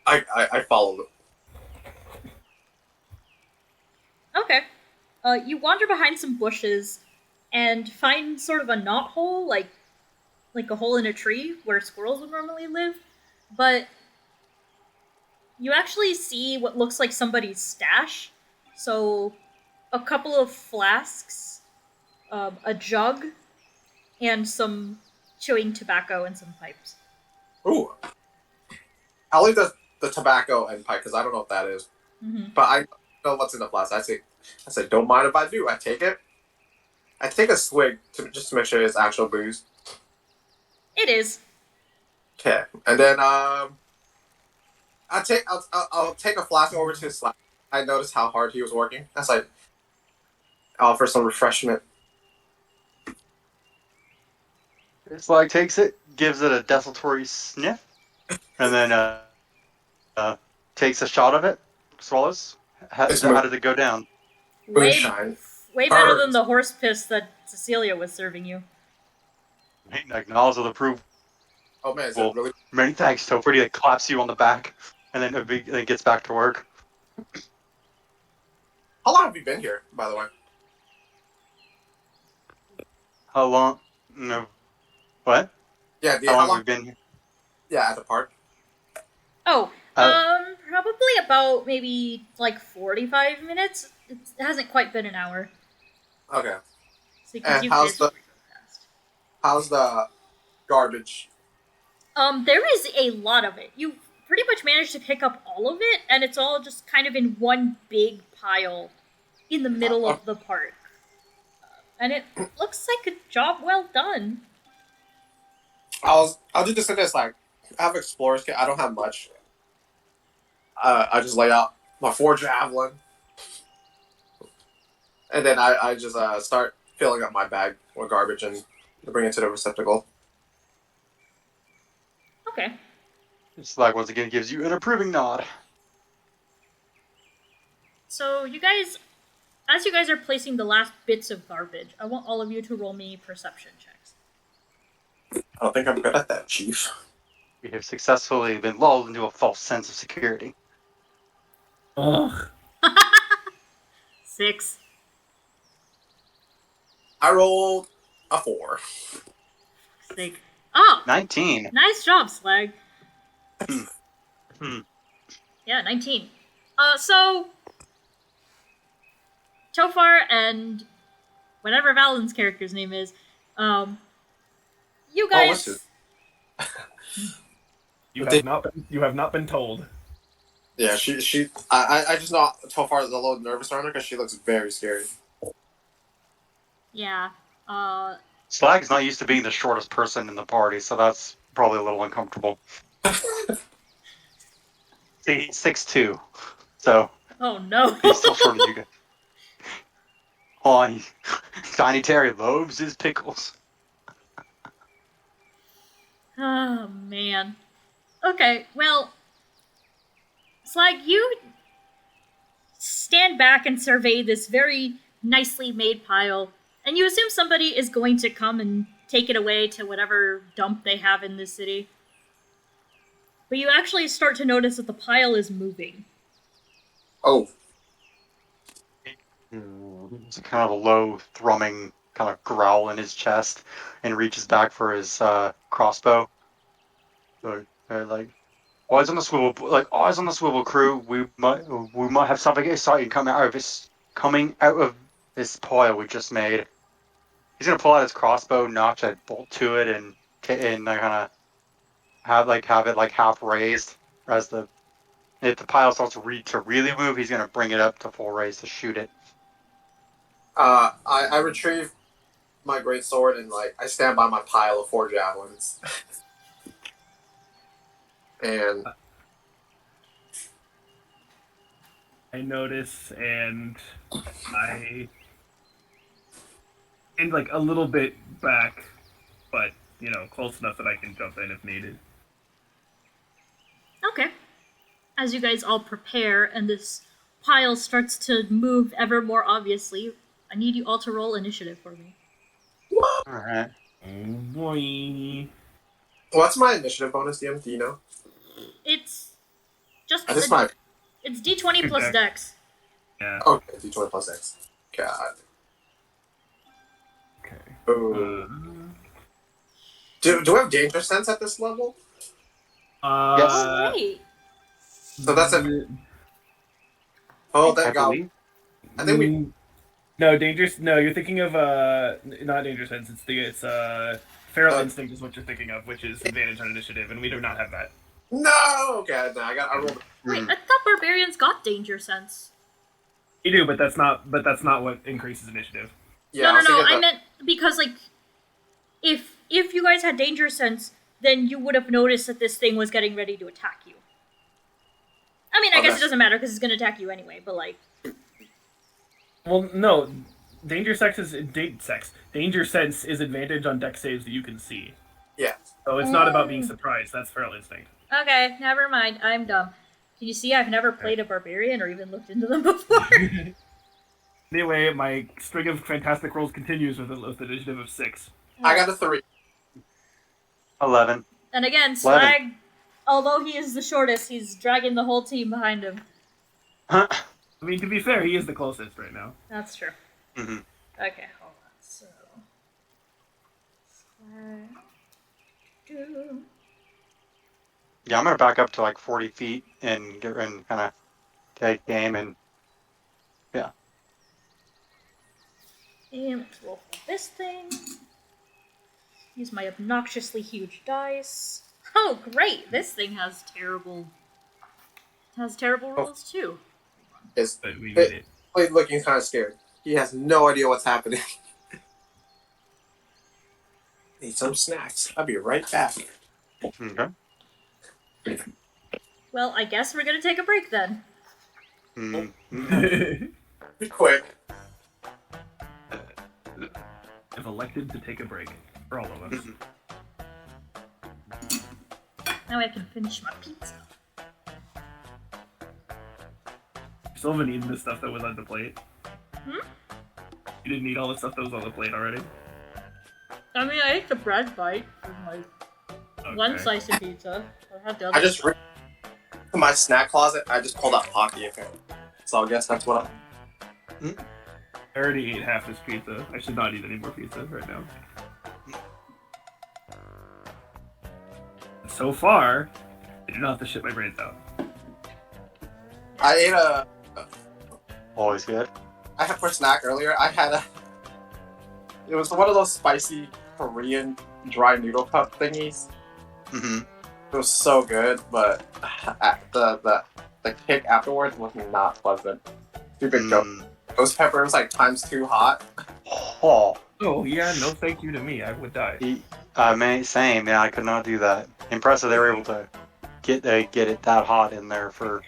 I followed it. Okay. You wander behind some bushes and find sort of a knot hole, like a hole in a tree where squirrels would normally live, but you actually see what looks like somebody's stash. So, a couple of flasks, a jug, and some chewing tobacco and some pipes. Ooh. I'll leave the tobacco and pipe because I don't know what that is. Mm-hmm. But I know what's in the flask. I say, don't mind if I do. I take it. I take a swig just to make sure it's actual booze. It is. Okay, and then I'll take a flask over to his slack. I noticed how hard he was working. I was like, offer some refreshment. Slag takes it, gives it a desultory sniff, and then takes a shot of it, swallows. How did it go down? Moonshine. Way better than the horse piss that Cecilia was serving you. Acknowledge with approval. Oh man, is it really? Many thanks, Topher. He claps you on the back, and then gets back to work. How long have you been here, by the way? How long? No. What? Yeah, How long have we been here? Yeah, at the park. Oh, probably about maybe like 45 minutes. It hasn't quite been an hour. Okay. So And how's the garbage? There is a lot of it. You pretty much managed to pick up all of it, and it's all just kind of in one big pile in the middle of the park. And it looks like a job well done. I'll do this and this. Like, I have explorer's kit. I don't have much. I just lay out my 4 javelin, And then I just start filling up my bag with garbage and bring it to the receptacle. Okay. Slag once again gives you an approving nod. So you guys, as you guys are placing the last bits of garbage, I want all of you to roll me perception checks. I don't think I'm good at that, Chief. We have successfully been lulled into a false sense of security. Ugh. 6. I rolled a 4. Sake. Oh, 19. nice job, Slag. Hmm. Yeah, 19. So Tofar and whatever Valen's character's name is, you Oh, what's guys. You have not been told. Yeah, I just know Tofar is a little nervous around her because she looks very scary. Yeah. Slag's not used to being the shortest person in the party, so that's probably a little uncomfortable. See, he's 6'2", so Oh no. he's still shorter than you guys. Oh, Tiny Terry loves his pickles. Oh man. Okay, well, Slag, you stand back and survey this very nicely made pile, and you assume somebody is going to come and take it away to whatever dump they have in this city. But you actually start to notice that the pile is moving. Oh, It's a kind of a low, thrumming kind of growl in his chest, and reaches back for his crossbow. Like, eyes on the swivel, eyes on the swivel, crew. We might have something exciting coming out of this pile we just made. He's gonna pull out his crossbow, notch a bolt to it, and kind of have it like half raised as if the pile starts to really move, he's gonna bring it up to full raise to shoot it. I retrieve my greatsword and I stand by my pile of 4 javelins. And I notice, and like a little bit back, but close enough that I can jump in if needed. Okay. As you guys all prepare and this pile starts to move ever more obviously, I need you all to roll initiative for me. Alright. Oh boy. what's my initiative bonus, DM? Do you know? It's just This is my it's D20 plus Dex. Dex. Yeah. okay, D20 plus X. God. Okay. Ooh. Do we have danger sense at this level? Yes. Oh wait. So that's a oh, I thank God. believe. I think we No, dangerous. No, you're thinking of not danger sense. It's feral instinct is what you're thinking of, which is advantage on initiative, and we do not have that. no. Okay, I rolled. Wait, I thought barbarians got danger sense. You do, but that's not what increases initiative. Yeah, No. I meant because if you guys had danger sense, then you would have noticed that this thing was getting ready to attack you. I mean, I guess it doesn't matter because it's going to attack you anyway. But Well, no, danger sense is advantage on dex saves that you can see. Yeah. So it's not about being surprised. That's feral instinct. okay, never mind. I'm dumb. Can you see? I've never played a barbarian or even looked into them before. Anyway, my string of fantastic rolls continues with an initiative of 6. I got a 3. 11. And again, 11. Slag, although he is the shortest, he's dragging the whole team behind him. I mean, to be fair, he is the closest right now. That's true. Mm-hmm. Okay, hold on. So, Slag, do. Yeah, I'm gonna back up to 40 feet and kind of take aim and yeah. And let's roll for this thing. Use my obnoxiously huge dice. Oh, great! This thing has terrible rolls too. But we made it. He's looking kind of scared. He has no idea what's happening. Need some snacks. I'll be right back. Okay. Well, I guess we're gonna take a break then. Mm-hmm. Be quick. have elected to take a break for all of us. Now I can finish my pizza. Still haven't eaten the stuff that was on the plate. Hmm? You didn't eat all the stuff that was on the plate already? I mean, I ate the bread bite with my one slice of pizza. I had the other. I just in my snack closet. I just pulled out Pocky. So I guess that's what I already ate half this pizza. I should not eat any more pizza right now. So far, I do not have to shit my brains out. I ate a. Always good. I had for a snack earlier. I had a. It was one of those spicy Korean dry noodle cup thingies. Mm-hmm. It was so good, but the kick afterwards was not pleasant. Stupid ghost pepper was like times 2 hot. Oh. Oh, yeah, no thank you to me. I would die. Same. Yeah, I could not do that. Impressive they were able to get it that hot in there for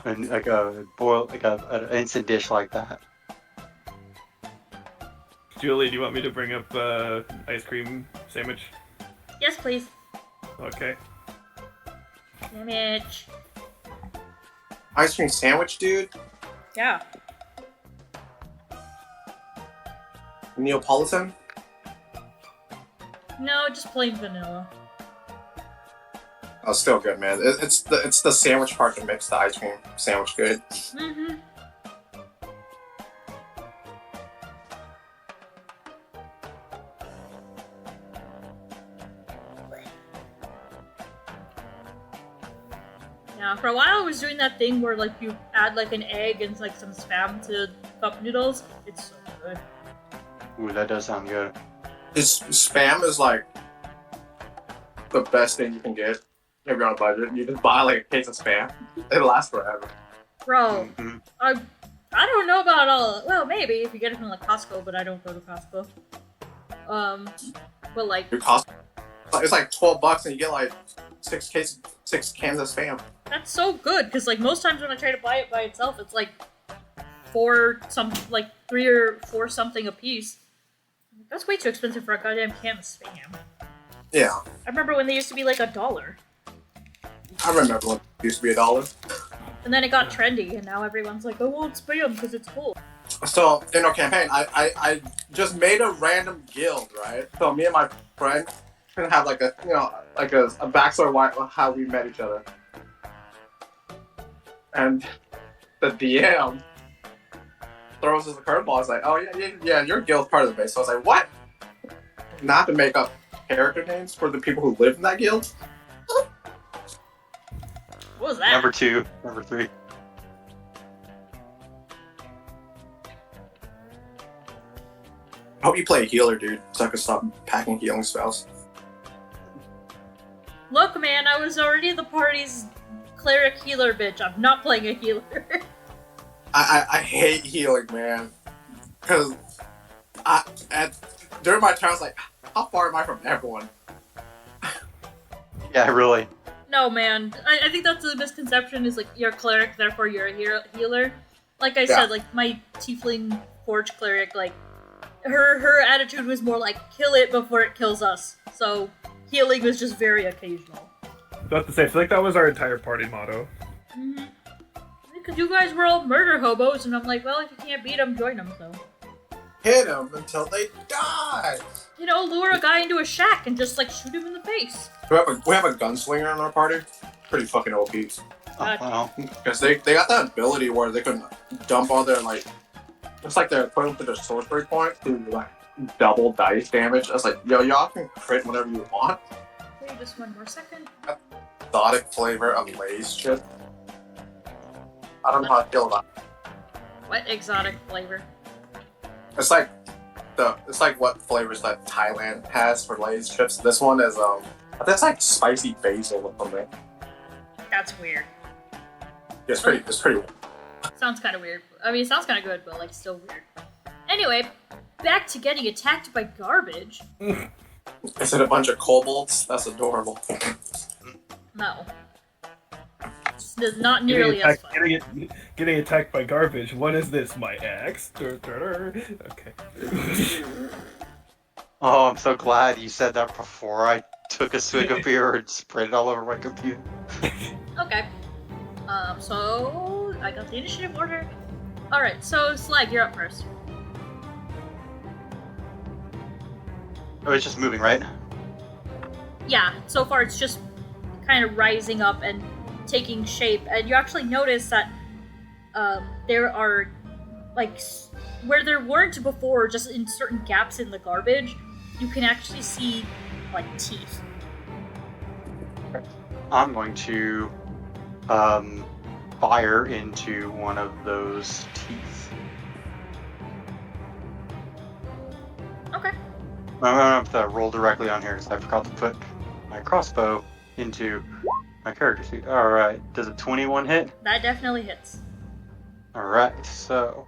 an instant dish like that. Julie, do you want me to bring up ice cream sandwich? Yes, please. Okay. Sandwich. Ice cream sandwich, dude. Yeah. Neapolitan. No, just plain vanilla. Oh, still good, man. It's the sandwich part that makes the ice cream sandwich good. Mm-hmm. Yeah, for a while I was doing that thing where like you add like an egg and like some spam to cup noodles. It's so good. Ooh, that does sound good. Spam is like the best thing you can get if you're on a budget. You just buy like a case of spam. It lasts forever. Bro, Mm-hmm. I don't know about all. Well, maybe if you get it from like Costco, but I don't go to Costco. But like It costs. It's like $12 and you get like 6 cans of spam. that's so good because like most times when I try to buy it by itself, it's like 3 or 4 something a piece. That's way too expensive for a goddamn can of spam. Yeah, I remember when they used to be like $1. I remember when it used to be $1. And then it got trendy, and now everyone's like, "I want spam because it's cool." So in our campaign, I just made a random guild, right? So me and my friend can have like a backstory of how we met each other. And the DM throws us a curveball. It's like, oh yeah, your guild's part of the base. So I was like, what? Not to make up character names for the people who live in that guild. What was that? Number 2, number 3. I hope you play a healer, dude, so I can stop packing healing spells. Look, man, I was already the party's cleric healer bitch. I'm not playing a healer. I hate healing, man. Because during my turn, I was like, how far am I from everyone? Yeah, really. No, man. I think that's the misconception is like you're a cleric, therefore you're a healer. Like I said, like my tiefling forge cleric, like her attitude was more like kill it before it kills us. So healing was just very occasional. I have to say, I feel like that was our entire party motto. Mm-hmm. Because you guys were all murder hobos, and I'm like, well, if you can't beat them, join them. So Hit them until they die. you know, lure a guy into a shack and just like shoot him in the face. We have a gunslinger in our party. Pretty fucking OP. Oh, wow. Because they got that ability where they can dump all their like, it's like they're equivalent to their sorcery point to like double dice damage. I was like, yo, y'all can crit whatever you want. Okay, just one more second. Exotic flavor of Lay's chip. I don't know how to feel about it. What exotic flavor? It's like what flavors that Thailand has for Lay's chips. This one is I think it's like spicy basil or something. That's weird. It's pretty weird. Sounds kind of weird. I mean, it sounds kind of good, but like still weird. Anyway, back to getting attacked by garbage. Is it a bunch of kobolds? That's adorable. No. It's not nearly as fun. Getting attacked by garbage. What is this? My axe? Okay. Oh, I'm so glad you said that before I took a swig of beer and sprayed it all over my computer. Okay. So I got the initiative order. Alright, so Slag, you're up first. Oh, it's just moving, right? Yeah, so far it's just kind of rising up and taking shape, and you actually notice that there are, like, where there weren't before, just in certain gaps in the garbage, you can actually see, like, teeth. I'm going to fire into one of those teeth. Okay. I'm going to have to roll directly on here because I forgot to put my crossbow into my character sheet. Alright, does a 21 hit? That definitely hits. Alright, so...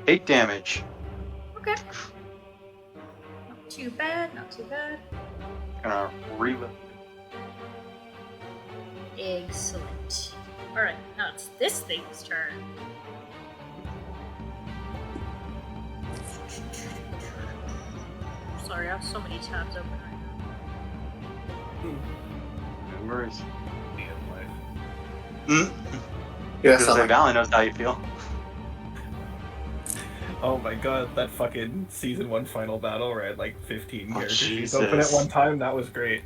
8 damage. Okay. Not too bad, not too bad. Gonna reload. Excellent. Alright, now it's this thing's turn. Sorry, I have so many tabs open right now. No worries. Life. Yeah, Because so Valen knows how you feel. Oh my god, that fucking season 1 final battle where I had like 15 Oh, character sheets Jesus. open at one time, that was great.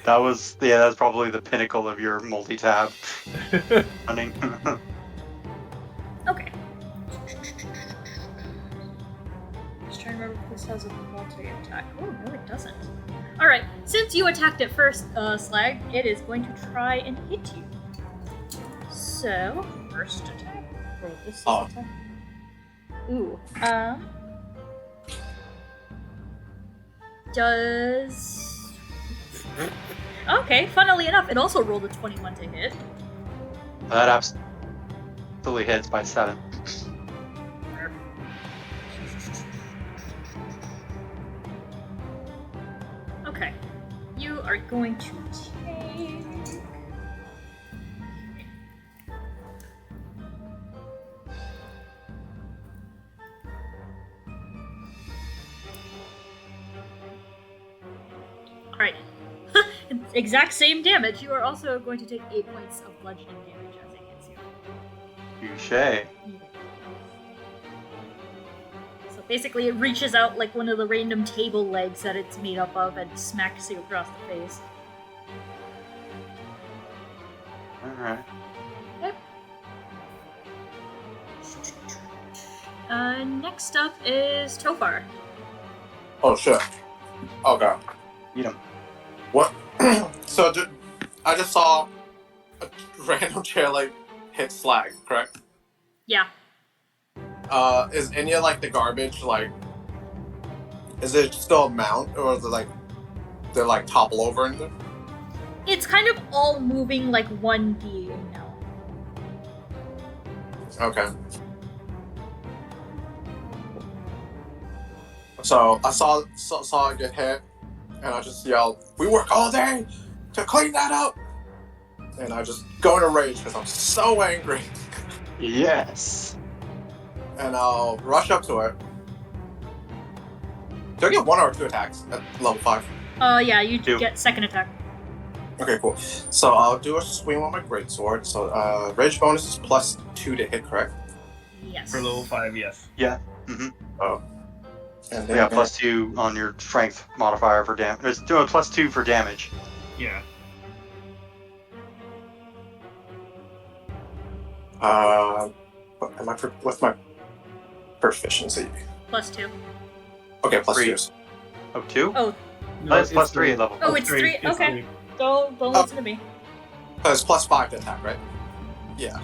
That was probably the pinnacle of your multi-tab running. Okay. Just trying to remember if this has a multi-attack. Oh, no, it doesn't. Alright, since you attacked it first, Slag, it is going to try and hit you. So, first attack. Or this is attack. Ooh. Does... Okay, funnily enough, it also rolled a 21 to hit. That absolutely hits by 7. Okay. You are going to take... Alright. Exact same damage. You are also going to take 8 points of bludgeoning damage as it hits you. Touche. So basically it reaches out like one of the random table legs that it's made up of and smacks you across the face. Alright. Next up is Tofar. oh shit. Okay. Eat him. What? So I just saw a random chair like hit Slag, correct? Yeah. Is any of like the garbage like? Is it still a mount, or is it like they're like topple over in there? It's kind of all moving like one being now. Okay. So I saw it get hit, and I just yelled, "We work all day to clean that up!" And I just go in a rage because I'm so angry. Yes. And I'll rush up to it. Do I get 1 or 2 attacks at level 5? Yeah, you 2. get second attack. Okay, cool. So I'll do a swing with my greatsword. So rage bonus is +2 to hit, correct? Yes. For level 5, yes. Yeah. Mm-hmm. Oh. And then Yeah, +2 on your strength modifier for damage. It's doing +2 for damage. Yeah. What's my proficiency? +2. Okay, plus 3. 2. Oh, 2? Oh, That's +3 at level. oh, it's 3. It's Okay. 3. Don't listen to me. It's +5 to attack, right? Yeah.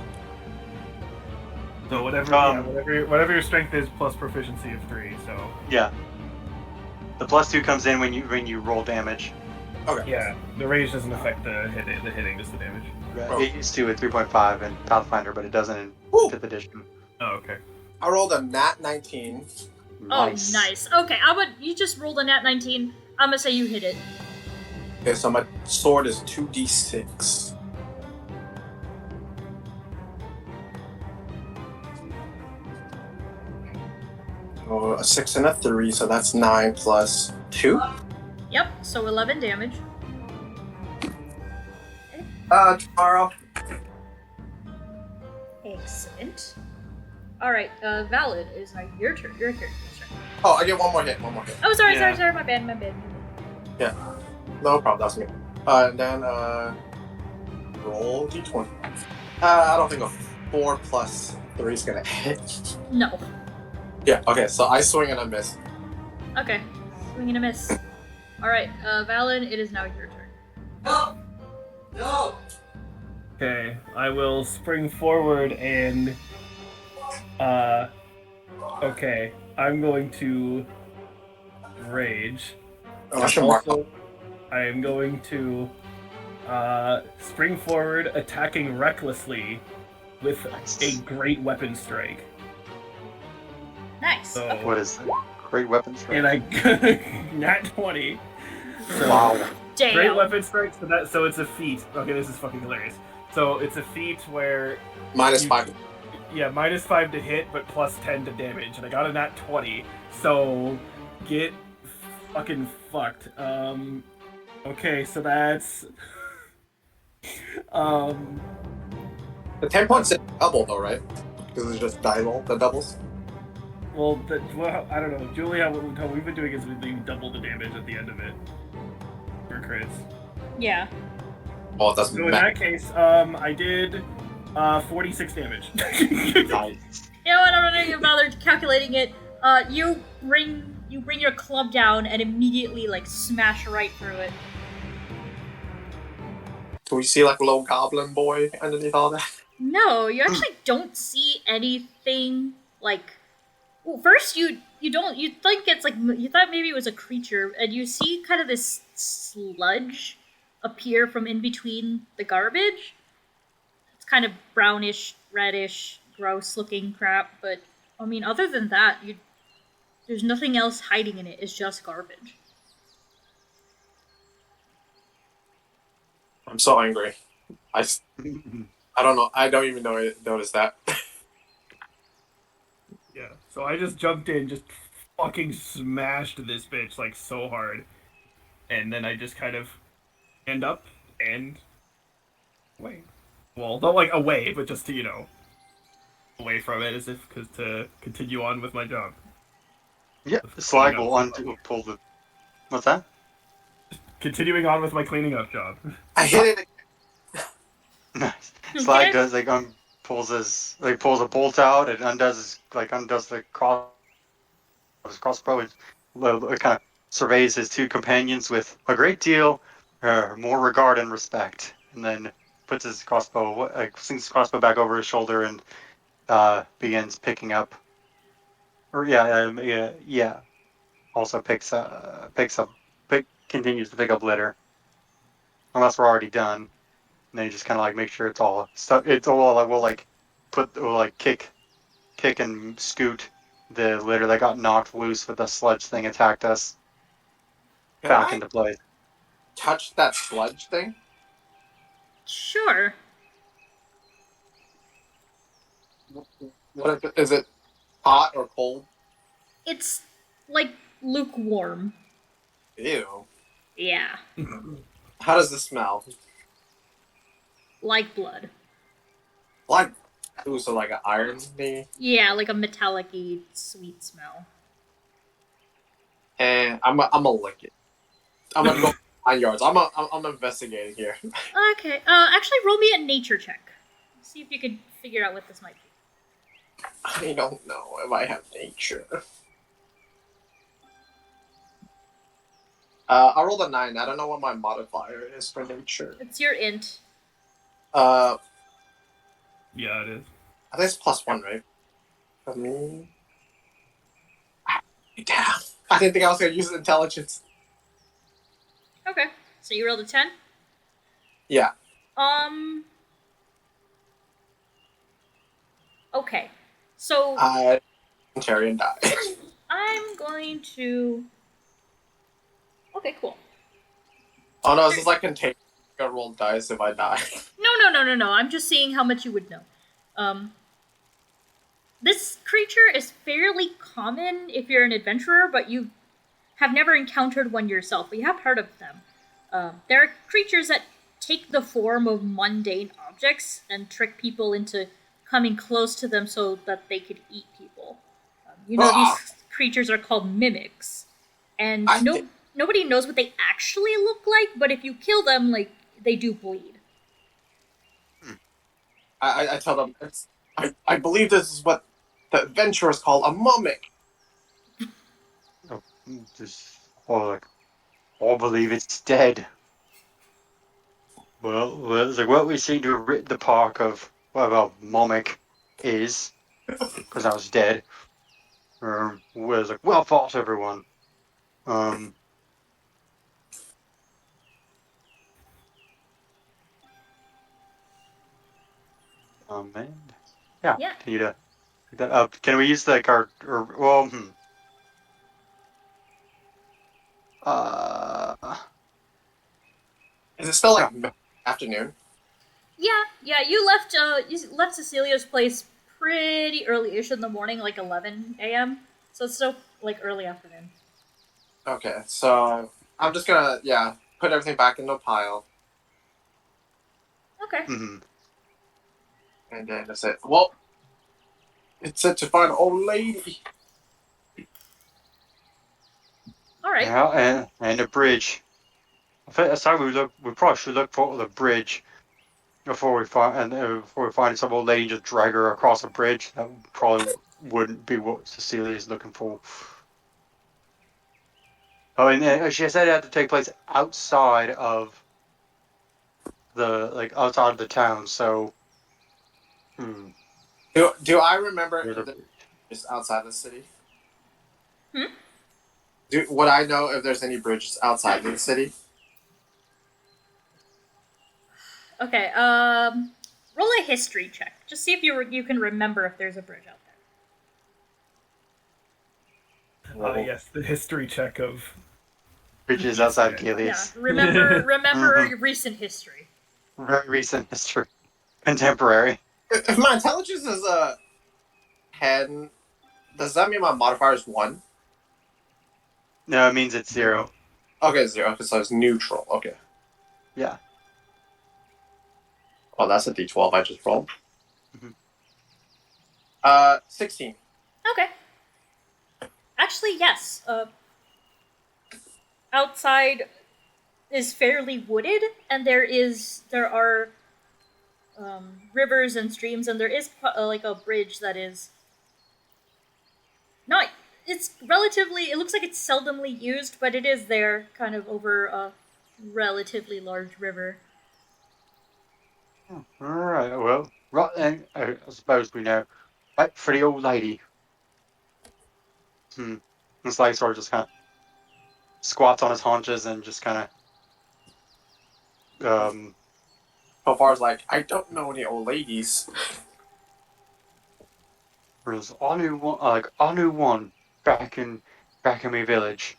So whatever, whatever your strength is plus proficiency of 3. So Yeah. The +2 comes in when you roll damage. Okay. yeah, the rage doesn't affect the hitting, just the damage. Oh. It used to at 3.5 in Pathfinder, but it doesn't in Woo! 5th edition. Oh, okay. I rolled a nat 19. Oh, nice. Okay, you just rolled a nat 19. I'm gonna say you hit it. Okay, so my sword is 2d6. Oh, a 6 and a 3, so that's 9 plus 2. Yep, so 11 damage. Tomorrow. Excellent. Alright, Valid, it is now your turn. Your character's turn. Oh, I get one more hit. Oh, sorry, Yeah. sorry, my bad. No problem, that's me. And then, roll d20. I don't think a 4 plus 3 is gonna hit. No. Yeah, okay, so I swing and I miss. Okay. Swing and a miss. Alright, Valid, it is now your turn. No! Okay, I will spring forward and okay, I'm going to rage. Oh, I should mark Also, I am going to spring forward, attacking recklessly with a great weapon strike. Nice. So, What is that? Great weapon strike. and I nat 20. So, Wow. Damn. Great weapon strike. So it's a feat. Okay, this is fucking hilarious. So it's a feat where minus you- 5. yeah, -5 to hit, but +10 to damage, and I got a nat 20. So get fucking fucked. Okay, so that's The 10 points is double though, right? Because it's just the doubles. well, I don't know. Julie, how we've been doing is we double the damage at the end of it for crits. Yeah. Oh, it doesn't So in matter. that case, I did 46 damage. Nice. You know what? I don't even bother calculating it. You bring your club down and immediately like smash right through it. Do we see like a little goblin boy underneath all that? No, you actually don't see anything like. Well, first you think it's like you thought maybe it was a creature, and you see kind of this sludge appear from in between the garbage. It's kind of brownish, reddish, gross-looking crap, but I mean, other than that, there's nothing else hiding in it. It's just garbage. I'm so angry. I don't know. I don't even notice that. Yeah, so I just jumped in, just fucking smashed this bitch like so hard, and then I just kind of end up and away. Well, not like away, but just to away from it, as if to continue on with my job. Yeah, Slag will pull the. What's that? Continuing on with my cleaning up job. I hit it. Nice. Okay. Slag does pulls a bolt out and undoes the crossbow and kind of surveys his two companions with a great deal more regard and respect, and then puts his slings his crossbow back over his shoulder and begins picking up. Also continues to pick up litter, unless we're already done. And then you just kind of make sure it's all we'll kick and scoot the litter that got knocked loose with the sludge thing attacked us back into place. Touch that sludge thing? Sure. What is it? Hot or cold? It's like lukewarm. Ew. Yeah. How does this smell? Like blood. Like, ooh, so like an irony. Yeah, like a metallic-y sweet smell. And I'm gonna lick it. I'm gonna go 9 yards. I'm investigating here. Okay. Actually, roll me a nature check. See if you could figure out what this might be. I don't know if I have nature. I rolled a 9. I don't know what my modifier is for nature. It's your int. I Yeah, it is. think it's +1, right? For me. Damn. I didn't think I was gonna use intelligence. Okay. So you rolled a 10? Yeah. Okay. So Tyrion died. I'm going to. Okay, cool. Oh no, this is like contagious. I gotta roll dice if I die. No. I'm just seeing how much you would know. This creature is fairly common if you're an adventurer, but you have never encountered one yourself. But you have heard of them. There are creatures that take the form of mundane objects and trick people into coming close to them so that they could eat people. These creatures are called mimics, and nobody knows what they actually look like. But if you kill them, like they do bleed. I tell them I believe this is what the adventurers call a mimic. Just, I believe it's dead. Well, it's like what we seem to have rid the park of whatever Momic is, because I was dead. Was like, well fought, everyone. And Yeah. Can you pick that up? Can we use the card? Is it still like afternoon? Yeah. You left Cecilia's place pretty early-ish in the morning, like 11 a.m. So it's still like early afternoon. Okay, so I'm just gonna put everything back into a pile, Okay. Mm-hmm. and then that's it. Well, it's said to find an old lady. All right. Yeah, and a bridge. I think that's how we probably should look for the bridge before we find some old lady and just drag her across a bridge. That probably wouldn't be what Cecilia's looking for. Oh, and she said it had to take place outside of outside of the town. So, Do I remember if there's just outside the city? Would I know if there's any bridges outside the city? Okay. Roll a history check. Just see if you can remember if there's a bridge out there. Yes, the history check of bridges outside Galiass. Yeah. Remember your recent history. Very recent history, contemporary. If my intelligence is 10, does that mean my modifier is 1? No, it means it's 0. Okay, 0. So it's neutral. Okay. Yeah. Oh, that's a D12 I just rolled. 16. Okay. Actually, yes. Outside is fairly wooded, and there are rivers and streams, and there is like a bridge that is not. It's relatively. It looks like it's seldomly used, but it is there, kind of over a relatively large river. All right. Well, right then, I suppose we know. Right for the old lady. It's like sort of just kind of squats on his haunches and just kind of. So far as like, I don't know any old ladies. Whereas I knew one back in my village.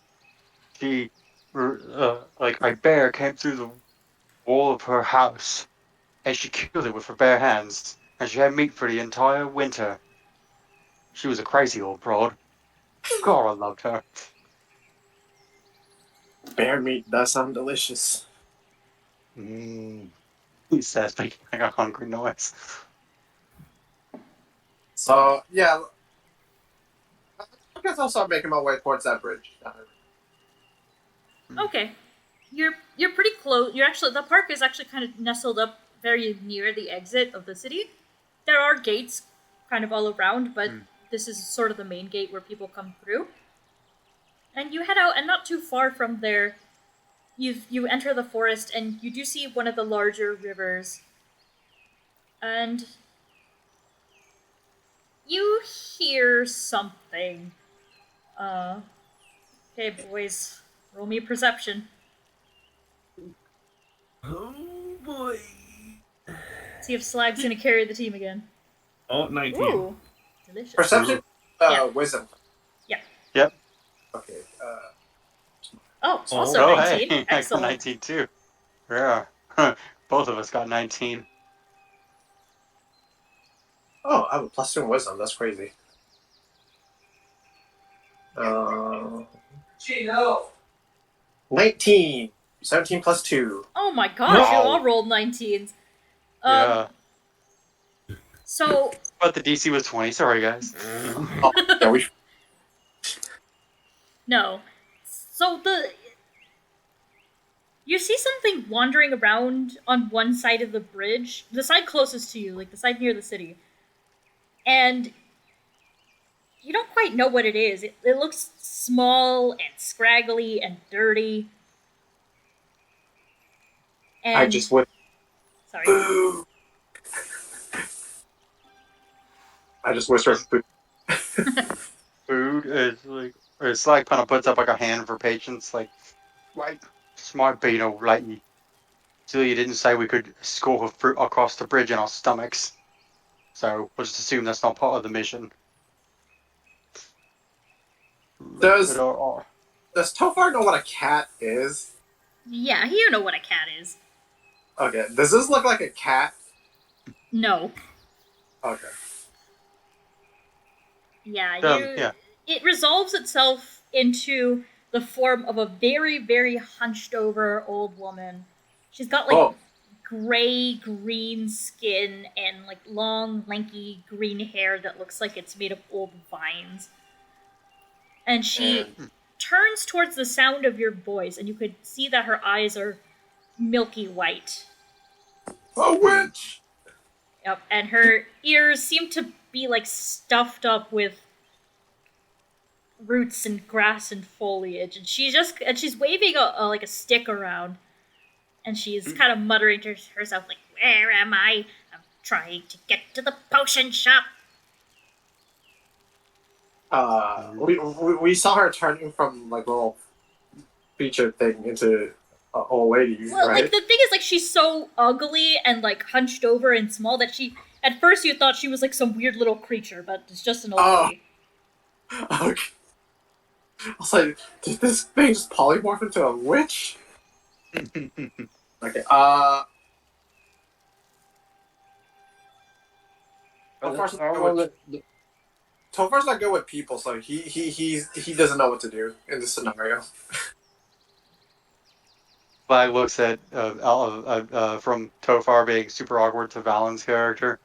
She, a bear came through the wall of her house, and she killed it with her bare hands, and she had meat for the entire winter. She was a crazy old broad. God, I loved her. Bear meat does sound delicious. He says, making like a hungry noise. So, yeah. I guess I'll start making my way towards that bridge. Okay, you're pretty close. The park is actually kind of nestled up very near the exit of the city. There are gates kind of all around, but this is sort of the main gate where people come through. And you head out, and not too far from there, you enter the forest, and you do see one of the larger rivers. And you hear something. Okay, boys, roll me a perception. oh boy. See if Slag's gonna carry the team again. Oh, 19. Ooh, delicious. Perception? Yeah. Wisdom. Yeah. Yep. Okay. Oh, also 19. Hey, I got Excellent. 19 too. Yeah. Both of us got 19. Oh, I have a +2 in wisdom. That's crazy. No. 19. 17 plus 2. Oh my gosh, you Wow. all rolled 19s. Yeah. So But the DC was 20. Sorry, guys. Yeah, we. no. So you see something wandering around on one side of the bridge, the side closest to you, like the side near the city. And you don't quite know what it is. It looks small and scraggly and dirty. And I just went. sorry. Boo! I just whispered food. Food is like, it's like kind of puts up like a hand for patience. Like, this might be no lady. So you didn't say we could score fruit across the bridge in our stomachs. So we'll just assume that's not part of the mission. Does But, Does Tofar know what a cat is? Yeah, you know what a cat is. Okay. Does this look like a cat? No. Okay. Yeah, yeah. It resolves itself into the form of a very, very hunched over old woman. She's got like Oh. gray green skin and like long, lanky green hair that looks like it's made of old vines. And she turns towards the sound of your voice, and you could see that her eyes are milky white. A witch! Yep, and her ears seem to be like stuffed up with roots and grass and foliage, and she's waving like a stick around, and she's kind of muttering to herself like, "Where am I? I'm trying to get to the potion shop." We saw her turning from like little feature thing into an old lady, Well, right? like the thing is, like she's so ugly and like hunched over and small that she, at first, you thought she was like some weird little creature, but it's just an old lady. Okay. I was like, did this thing just polymorph into a witch? Okay. Tofar's not good with people, so he doesn't know what to do in this scenario. Flag looks at from Tofar being super awkward to Valen's character.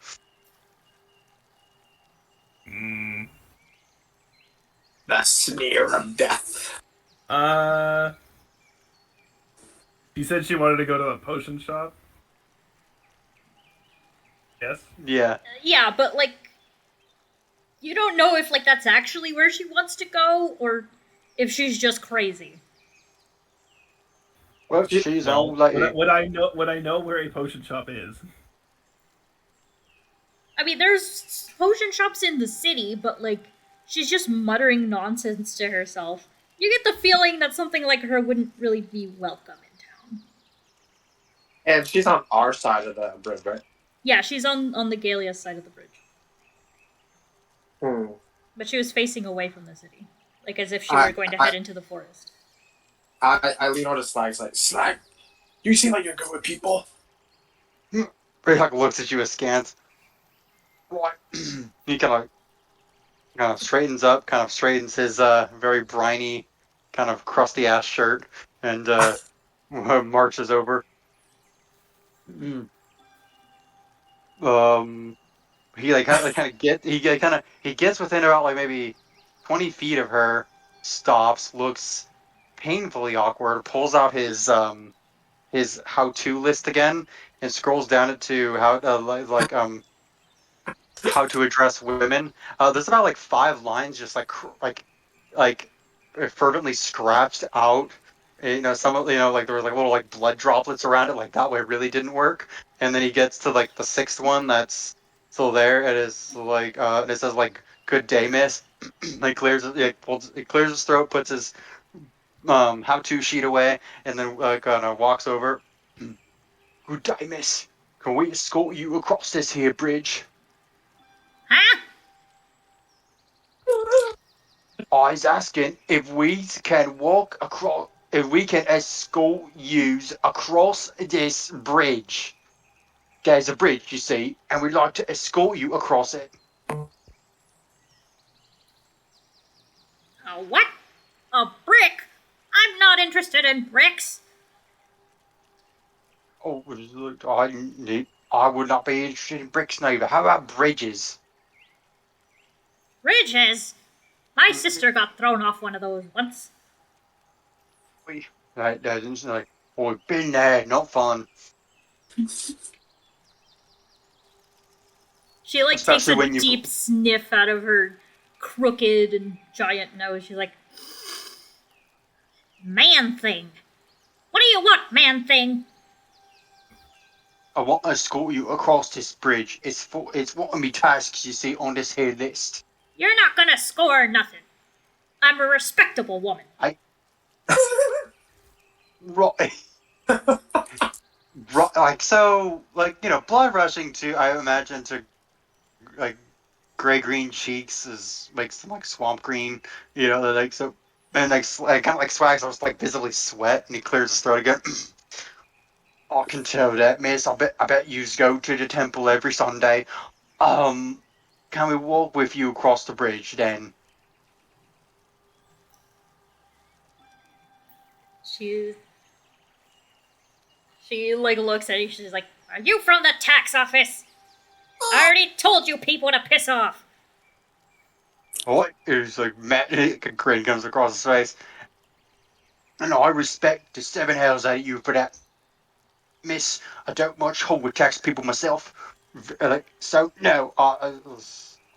The sneer of death. She said she wanted to go to a potion shop. Yes. Yeah. Yeah, but like, you don't know if like that's actually where she wants to go, or if she's just crazy. Well, she's an old lady. Would I know where a potion shop is? I mean, there's potion shops in the city, but like, she's just muttering nonsense to herself. You get the feeling that something like her wouldn't really be welcome in town. And she's on our side of the bridge, right? Yeah, she's on the Galiass side of the bridge. But she was facing away from the city. Like as if she were going to head into the forest. I lean over to Slag, like, Slag, you seem like you're good with people. Greyhawk looks at you askance. What? He kind of straightens up, kind of straightens his very briny, kind of crusty ass shirt, and marches over. He gets within about like maybe 20 feet of her, stops, looks painfully awkward, pulls out his how-to list again, and scrolls down it to how to address women. There's about like 5 lines just like fervently scratched out. You know, some of like there was like little like blood droplets around it, like that way it really didn't work. And then he gets to like the 6th one that's still there. It is like it says like "Good day, miss." He clears his throat, puts his how-to sheet away, and then kind of walks over. "Good day, miss. Can we escort you across this here bridge?" Huh? I was asking if we can walk across. if we can escort you across this bridge. There's a bridge, you see, and we'd like to escort you across it. What? A brick? I'm not interested in bricks. Oh, look, I would not be interested in bricks neither. How about bridges? Bridges? My sister got thrown off one of those once. That doesn't like. Oh, we've been there, not fun. She like takes Especially a when you- deep sniff out of her crooked and giant nose. She's like, "Man thing. What do you want, man thing?" I want to escort you across this bridge. It's one of my tasks you see on this here list. You're not gonna score nothing. I'm a respectable woman. Right. Right, like so, like blood rushing to I imagine to like gray-green cheeks is makes them like swamp green, like so, and like kind of like Swags almost like visibly sweat, and he clears his throat again. I can tell that, miss. I bet you go to the temple every Sunday. Can we walk with you across the bridge then? She like looks at you. She's like, "Are you from the tax office? I already told you people to piss off." What? It's like Matt. A grin comes across his face. And I respect the 7 hells out of you for that, miss. I don't much hold with tax people myself. So no,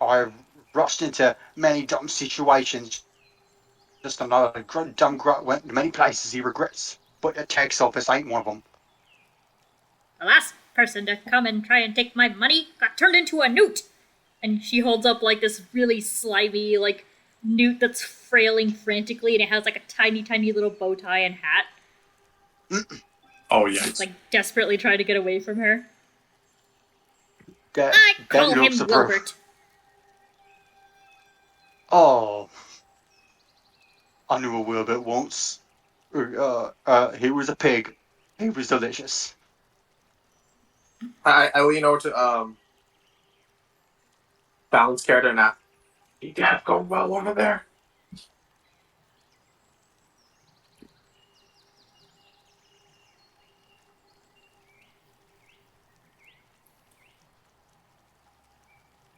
I've rushed into many dumb situations. Just another dumb grunt went to many places he regrets, but the tax office ain't one of them. The last person to come and try and take my money got turned into a newt. And she holds up like this really slimy like newt that's frailing frantically, and it has like a tiny, tiny little bow tie and hat. Oh yes. It's like desperately trying to get away from her. That, I call that him looks appro- Wilbert. Oh, I knew a Wilbert once. He was a pig. He was delicious. I lean over to Balance character and ask, "You guys going well over there?"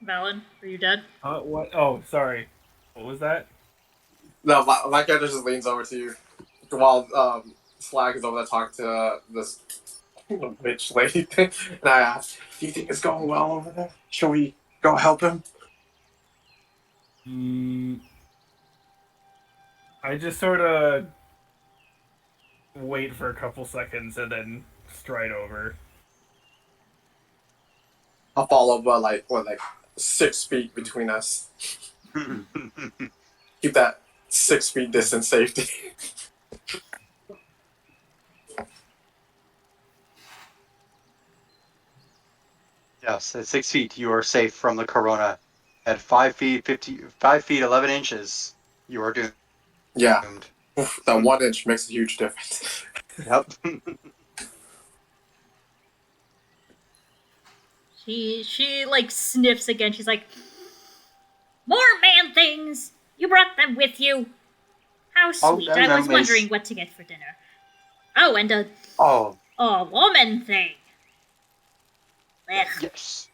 Valen, are you dead? What? Oh, sorry. What was that? No, my character just leans over to you while Slag is over there talking to this bitch lady thing, and I ask, "Do you think it's going well over there? Shall we go help him?" I just sort of wait for a couple seconds and then stride over. I'll follow, but like 6 feet between us. Keep that 6 feet distance safety. Yes, at 6 feet, you are safe from the corona. At 5 feet, 5 feet 11 inches, you are doomed. Yeah, that 1 inch makes a huge difference. Yep. She like sniffs again. She's like, "More man things! You brought them with you. How sweet. no, I was miss. wondering what to get for dinner. Oh, and a Oh, woman thing. Ugh. yes.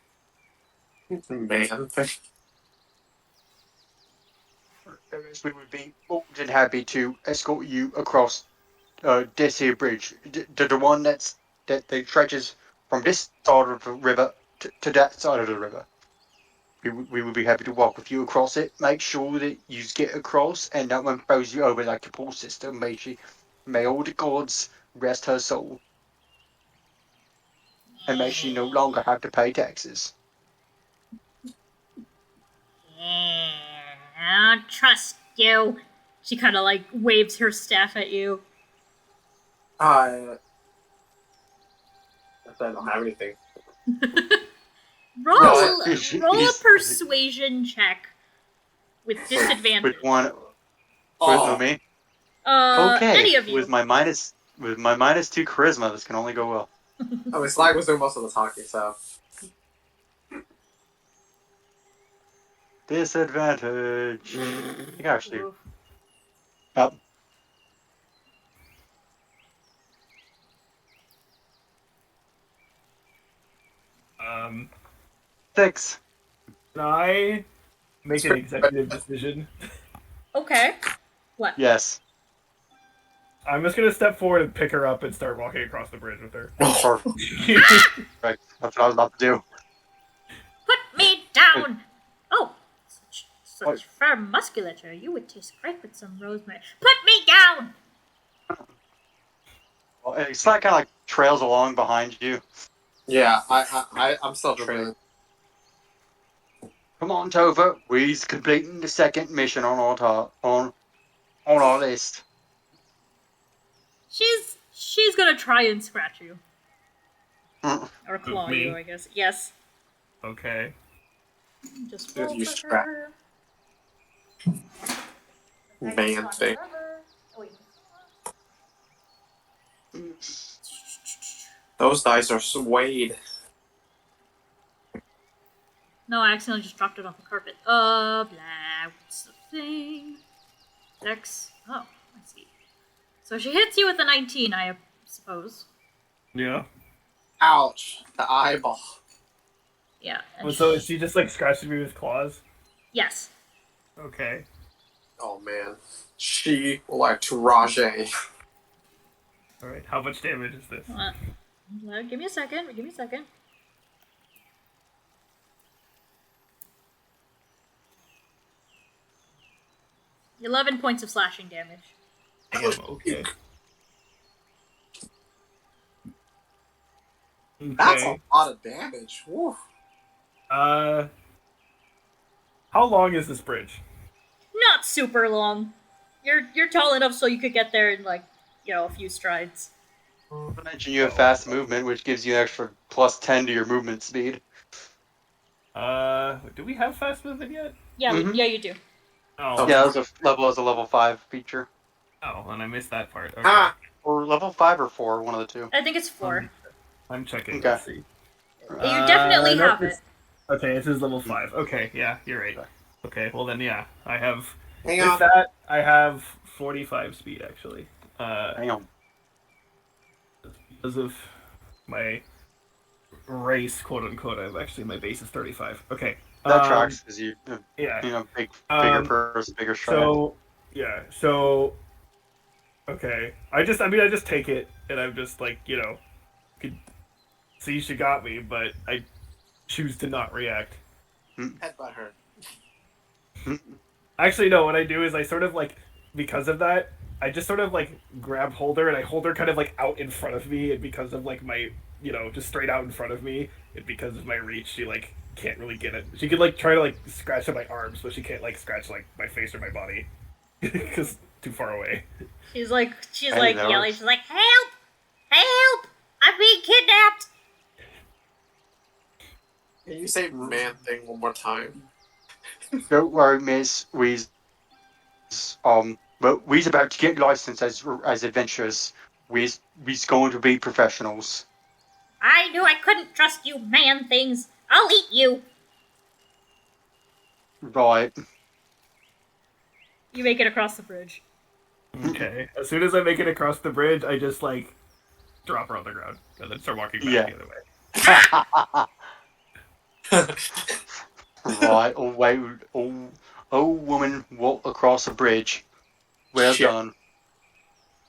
Man thing. We would be more than happy to escort you across this here bridge. The one that stretches from this side of the river to that side of the river. We would be happy to walk with you across it. Make sure that you get across and no one throws you over like a poor sister. May all the gods rest her soul. And may she no longer have to pay taxes. Yeah, I don't trust you. She kind of like waves her staff at you. I don't have anything. Roll No, a persuasion check with disadvantage. With one. Oh. With me. Okay, any of you. with my -2 charisma, this can only go well. I mean, Slag was doing most of the talking, so. Disadvantage. I think actually. Oof. Up. Um, 6. can I make an executive decision? Okay. What? Yes. I'm just gonna step forward and pick her up and start walking across the bridge with her. Perfect. Right. That's what I was about to do. Put me down! Oh, such What? firm musculature. You would taste great with some rosemary. Put me down! Well, it's like kind of like trails along behind you. Yeah, I'm still training. Come on, Tova. We're completing the second mission on our list. She's gonna try and scratch you. Mm. Or claw Me? you, I guess. Yes. Okay. Just Did roll you for scratch? her. Man thing. Oh, wait. Those dice are swayed. No, I accidentally just dropped it off the carpet. Blah. What's the thing? Dex. Oh, I see. So she hits you with a 19, I suppose. Yeah. Ouch. The eyeball. Yeah. and Well, so is she just like scratching me with claws? Yes. Okay. Oh man. She will like to Rajay. All right. How much damage is this? Give me a second. 11 points of slashing damage. Damn, okay. That's a Okay. lot of damage. Woo. How long is this bridge? Not super long. You're tall enough so you could get there in like, a few strides. I mentioned you have fast movement, which gives you an extra +10 to your movement speed. Do we have fast movement yet? Yeah, Mhm. yeah, you do. Oh. Yeah, that was a level 5 feature. Oh, and I missed that part. Okay. Ah. Or level 5 or 4, one of the two. I think it's 4. I'm checking. Okay. Let's see. You definitely nope, have it. Okay, this is level 5. Okay, yeah, you're right. Okay, well then, yeah, I have. Hang With on. that, I have 45 speed actually. Hang on. Because of my race, quote unquote, my base is 35. Okay. That tracks because Yeah. bigger Um, person, bigger stride. So yeah. Okay. I just take it, and I'm just like, could see she got me, but I choose to not react. Headbutt her. Actually, no. What I do is I sort of like, because of that, I just sort of like grab hold her, and I hold her kind of like out in front of me, and because of like my, just straight out in front of me, and because of my reach, she like can't really get it. She could like try to like scratch at my arms, but she can't like scratch like my face or my body because too far away. She's like Hey, that yelling. works. She's like, "Help! Help! I'm being kidnapped!" Can you say man thing one more time? Don't worry, Miss. But we's about to get licensed as adventurers. We's going to be professionals. I knew I couldn't trust you, man things. I'll eat you. Right. You make it across the bridge. Okay. As soon as I make it across the bridge, I just like drop her on the ground and then start walking back Yeah. the other way. Right. Oh, woman, walk across the bridge. Well Shit. done.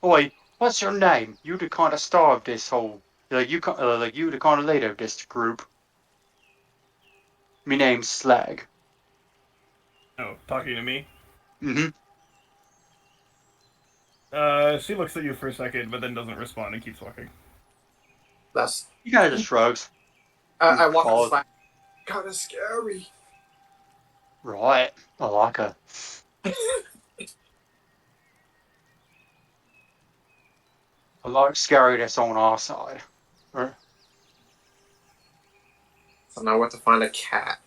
Oi, what's your name? You the kind of star of this whole. You the kind of leader of this group. Me name's Slag. Oh, talking to me. Mm-hmm. She looks at you for a second, but then doesn't respond and keeps walking. That's. He kind of just shrugs. I walk Follow- this like. Kind of scary. Right. I like her. I like scary that's on our side. So now where to find a cat?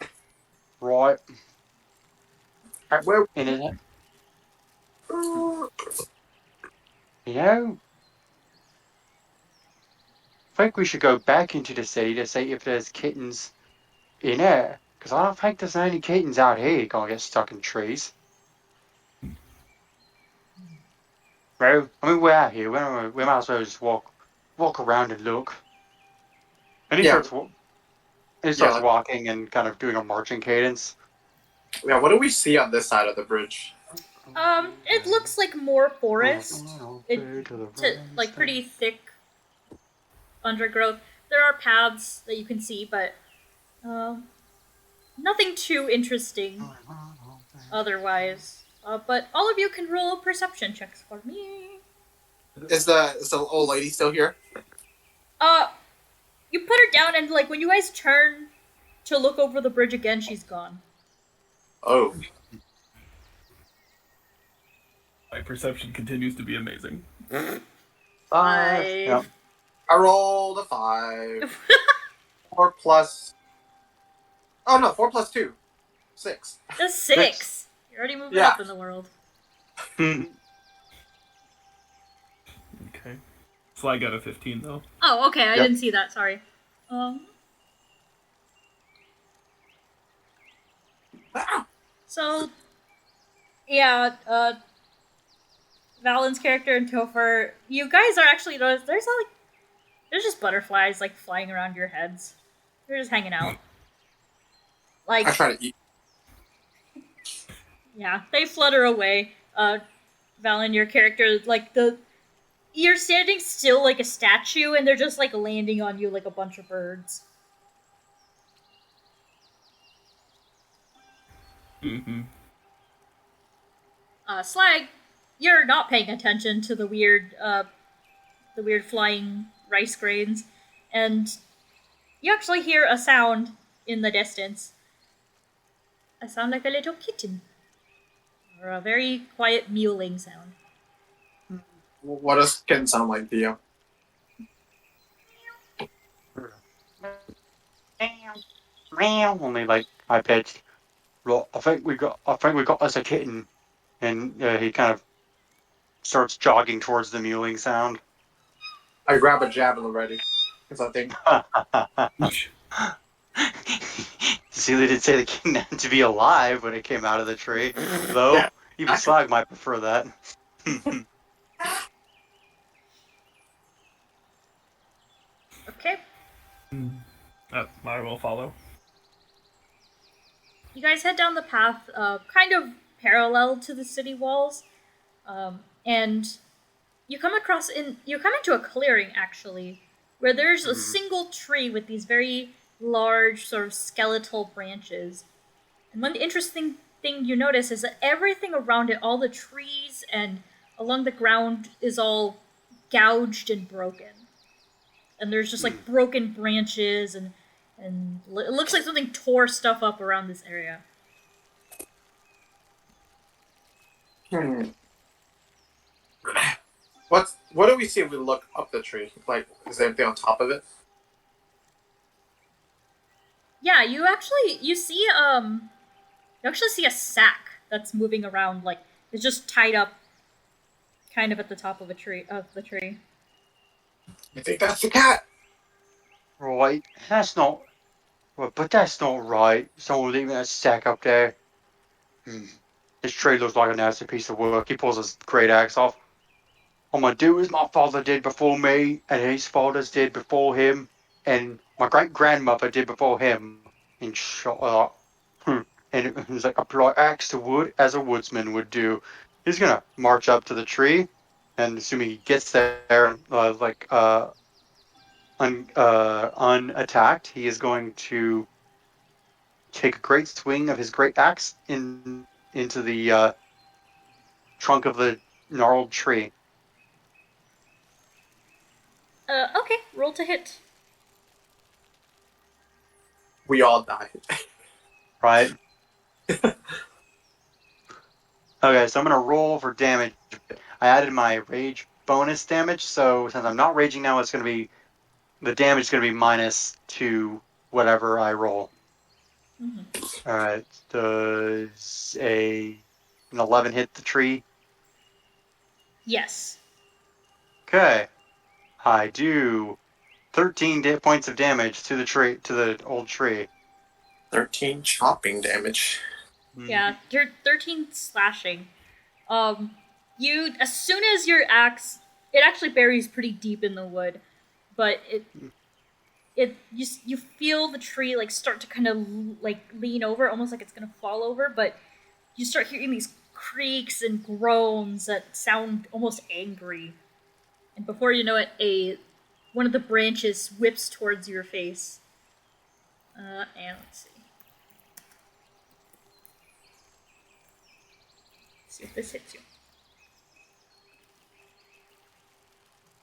Right. Where? In it. You know, I think we should go back into the city to see if there's kittens in there. Because I don't think there's any kittens out here gonna get stuck in trees. Well, I mean, we're out here. We might as well just walk around and look. And Yeah. he starts like- walking and kind of doing a marching cadence. Yeah, what do we see on this side of the bridge? It looks like more forest. Like Like pretty thick undergrowth. There are paths that you can see, but nothing too interesting otherwise. But all of you can roll perception checks for me. Is the old lady still here? You put her down, and like when you guys turn to look over the bridge again, she's gone. Oh. My perception continues to be amazing. Five. Yep. I rolled a 5. 4 plus. Oh no, 4 plus 2. 6. That's 6. You're already moving Yeah. up in the world. Okay. Sly got a 15 though. Oh, okay. I Yep. didn't see that. Sorry. So, yeah, Valen's character and Topher, you guys are actually there's just butterflies like flying around your heads. They're just hanging out. Like I try to eat. yeah, they flutter away. Valen, your character, like you're standing still like a statue, and they're just like landing on you like a bunch of birds. Mm-hmm. Slag, you're not paying attention to the weird flying rice grains, and you actually hear a sound in the distance. A sound like a little kitten, or a very quiet mewling sound. What does kitten sound like, Theo? Only like high pitched. Well, I think we got us a kitten, and he kind of starts jogging towards the mewling sound. I grab a javelin ready. Because I think. Celia did say the kitten had to be alive when it came out of the tree, though. Yeah. Even Slag might prefer that. Okay, I will follow. you guys head down the path, kind of parallel to the city walls, and you come into a clearing actually, where there's a single tree with these very large sort of skeletal branches. And one interesting thing you notice is that everything around it, all the trees and along the ground, is all gouged and broken. And there's just like broken branches and it looks like something tore stuff up around this area. What do we see if we look up the tree? Like, is there anything on top of it? Yeah, you actually see a sack that's moving around, like it's just tied up kind of at the top of the tree. I think that's the cat. Right, that's not. Well, but that's not right. Someone leaving that sack up there. This tree looks like a nasty piece of work. He pulls his great axe off. I'm gonna do as my father did before me, and his fathers did before him, and my great grandmother did before him. And shut up. And it was like apply axe to wood as a woodsman would do. He's gonna march up to the tree, and assuming he gets there, unattacked, he is going to take a great swing of his great axe into the trunk of the gnarled tree. Okay, roll to hit. We all die. Right? Okay, so I'm gonna roll for damage. I added my rage bonus damage, so since I'm not raging now, the damage is gonna be minus to whatever I roll. Mm-hmm. Alright, does an 11 hit the tree? Yes. Okay. I do 13 points of damage to the tree, to the old tree. 13 chopping damage. Yeah, you're 13 slashing. You as soon as your axe, it actually buries pretty deep in the wood, but you feel the tree like start to kind of like lean over, almost like it's gonna fall over, but you start hearing these creaks and groans that sound almost angry, and before you know it, one of the branches whips towards your face. And let's see. See if this hits you.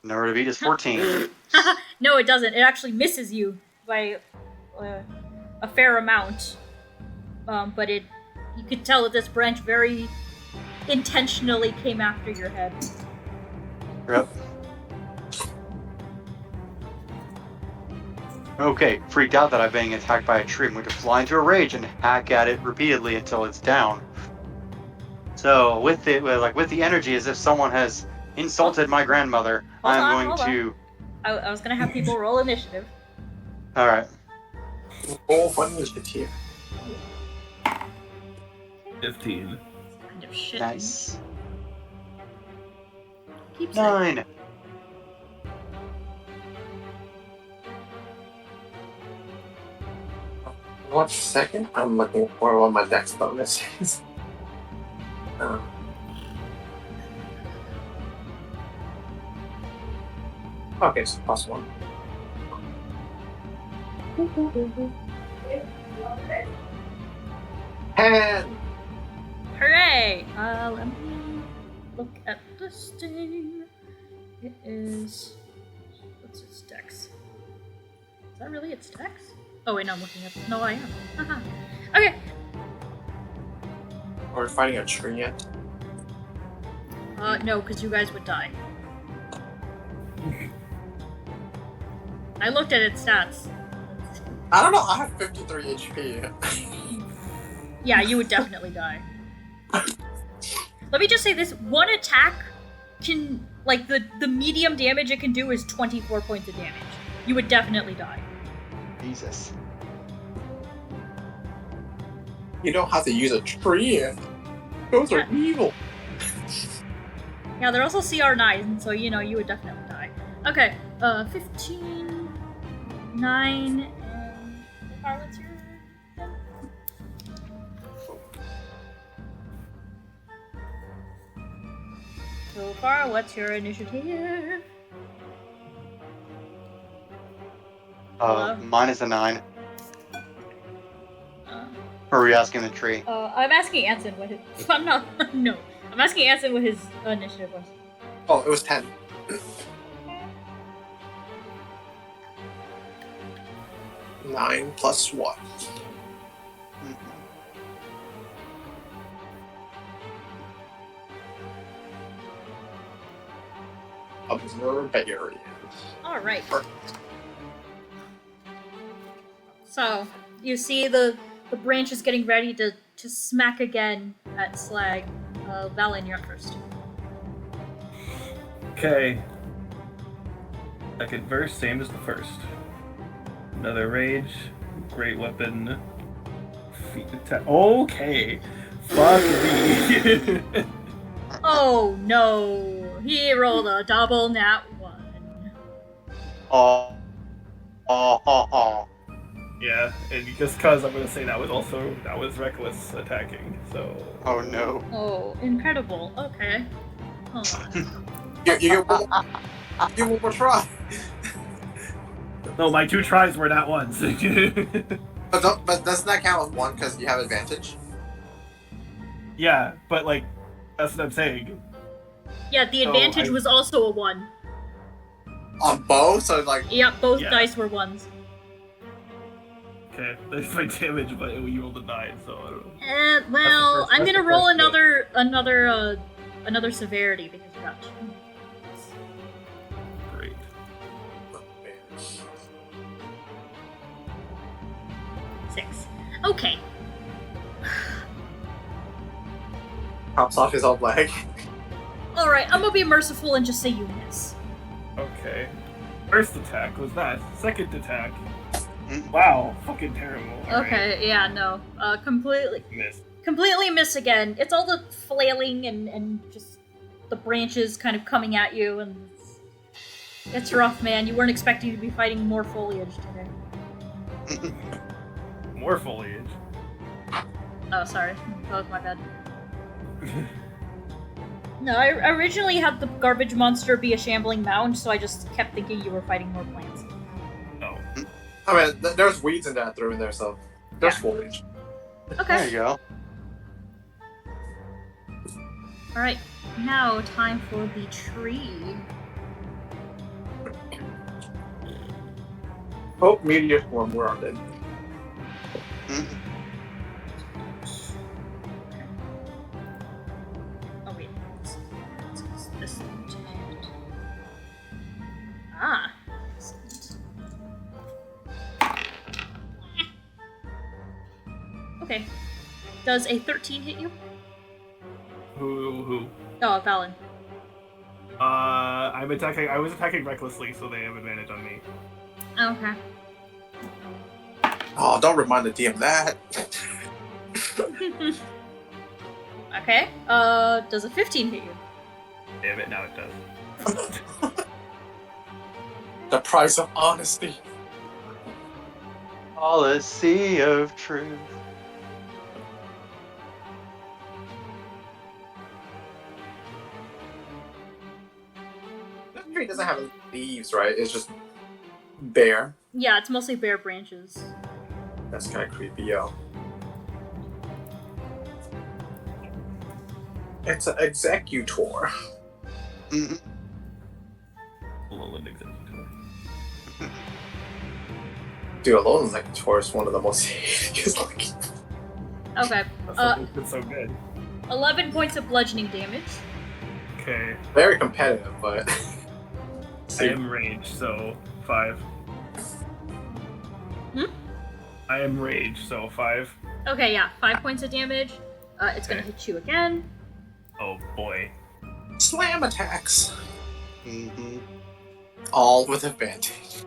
Number to beat is 14. No, it doesn't. It actually misses you by a fair amount. But you could tell that this branch very intentionally came after your head. Yep. Okay, freaked out that I'm being attacked by a tree. I'm going to fly into a rage and hack at it repeatedly until it's down. So with the energy, as if someone has insulted my grandmother, I'm going to. I was gonna have people roll initiative. All right. Roll for initiative. 15. Kind of shit. Nice. Keeps 9. One second, I'm looking for what my dex bonus is. Okay, so +1. And Hooray! Let me look at this thing. It is. What's its dex? Is that really its dex? Oh wait, no, I'm looking at. No, I am. Haha. Okay. we're fighting a tree yet. No, because you guys would die. I looked at its stats. I don't know. I have 53 HP. Yeah, you would definitely die. Let me just say this: one attack can, like, the medium damage it can do is 24 points of damage. You would definitely die. Jesus. You don't have to use a tree. Those are evil. Yeah, they're also CR9, so you would definitely die. Okay, 15, 9, and Harlot's your turn? So far, what's your initiative? Hello? Mine is a 9. Uh, Or are we asking the tree? I'm asking Anson what his. I'm not. No. I'm asking Anson what his initiative was. Oh, it was 10. Nine plus what? Barbarian. Alright. So, you see the branch is getting ready to smack again at Slag. Valen, you're up first. Okay. Second verse, same as the first. Another rage, great weapon, feet attack. Okay, fuck me. Oh no! He rolled a double nat 1. Oh. Yeah, and just cause I'm gonna say that was reckless attacking. So. Oh no. Oh, incredible. Okay. Oh. You one more try. No, my 2 tries were not ones. But doesn't that count as one because you have advantage? Yeah, but like, that's what I'm saying. Yeah, the advantage was also a 1. On both, so like. Yep, both Yeah. dice were 1s. Okay, there's my damage, but you rolled a 9, so I don't know. Well, That's I'm the gonna roll first another severity because you got 2. Great. 6. Okay. Pops off his old leg. Alright, I'm gonna be merciful and just say you miss. Okay. First attack was that. Second attack. Mm. Wow, fucking terrible. All Okay, yeah, no. Completely right. Miss. completely miss again. It's all the flailing and just the branches kind of coming at you, and it's rough, man. You weren't expecting to be fighting more foliage today. More foliage. Oh, sorry. That was my bad. No, I originally had the garbage monster be a shambling mound, so I just kept thinking you were fighting more plants. No. I mean, there's weeds in that through in there, so there's foliage. There Okay. you go. Alright, now time for the tree. Oh, meteor swarm, where are they? Mm. Oh, wait. This Ah. Okay. Does a 13 hit you? Who? Oh, Valen. I'm attacking. I was attacking recklessly, so they have advantage on me. Okay. Oh, don't remind the DM that. Okay. Does a 15 hit you? Damn it! Now it does. The price of honesty. Policy of truth. That tree doesn't have leaves, right? It's just bare. Yeah, it's mostly bare branches. That's kind of creepy, yo. It's an executor. Mm. Alolan Executor. Dude, Alolan Executor is one of the most hideous looking. Okay. That's something that's so good. 11 points of bludgeoning damage. Okay. Very competitive, but. I am rage, so 5. Hmm? I am rage, so 5. Okay, yeah, 5 points of damage. It's gonna hit you again. Oh boy. Slam attacks. Mm-hmm. All with advantage.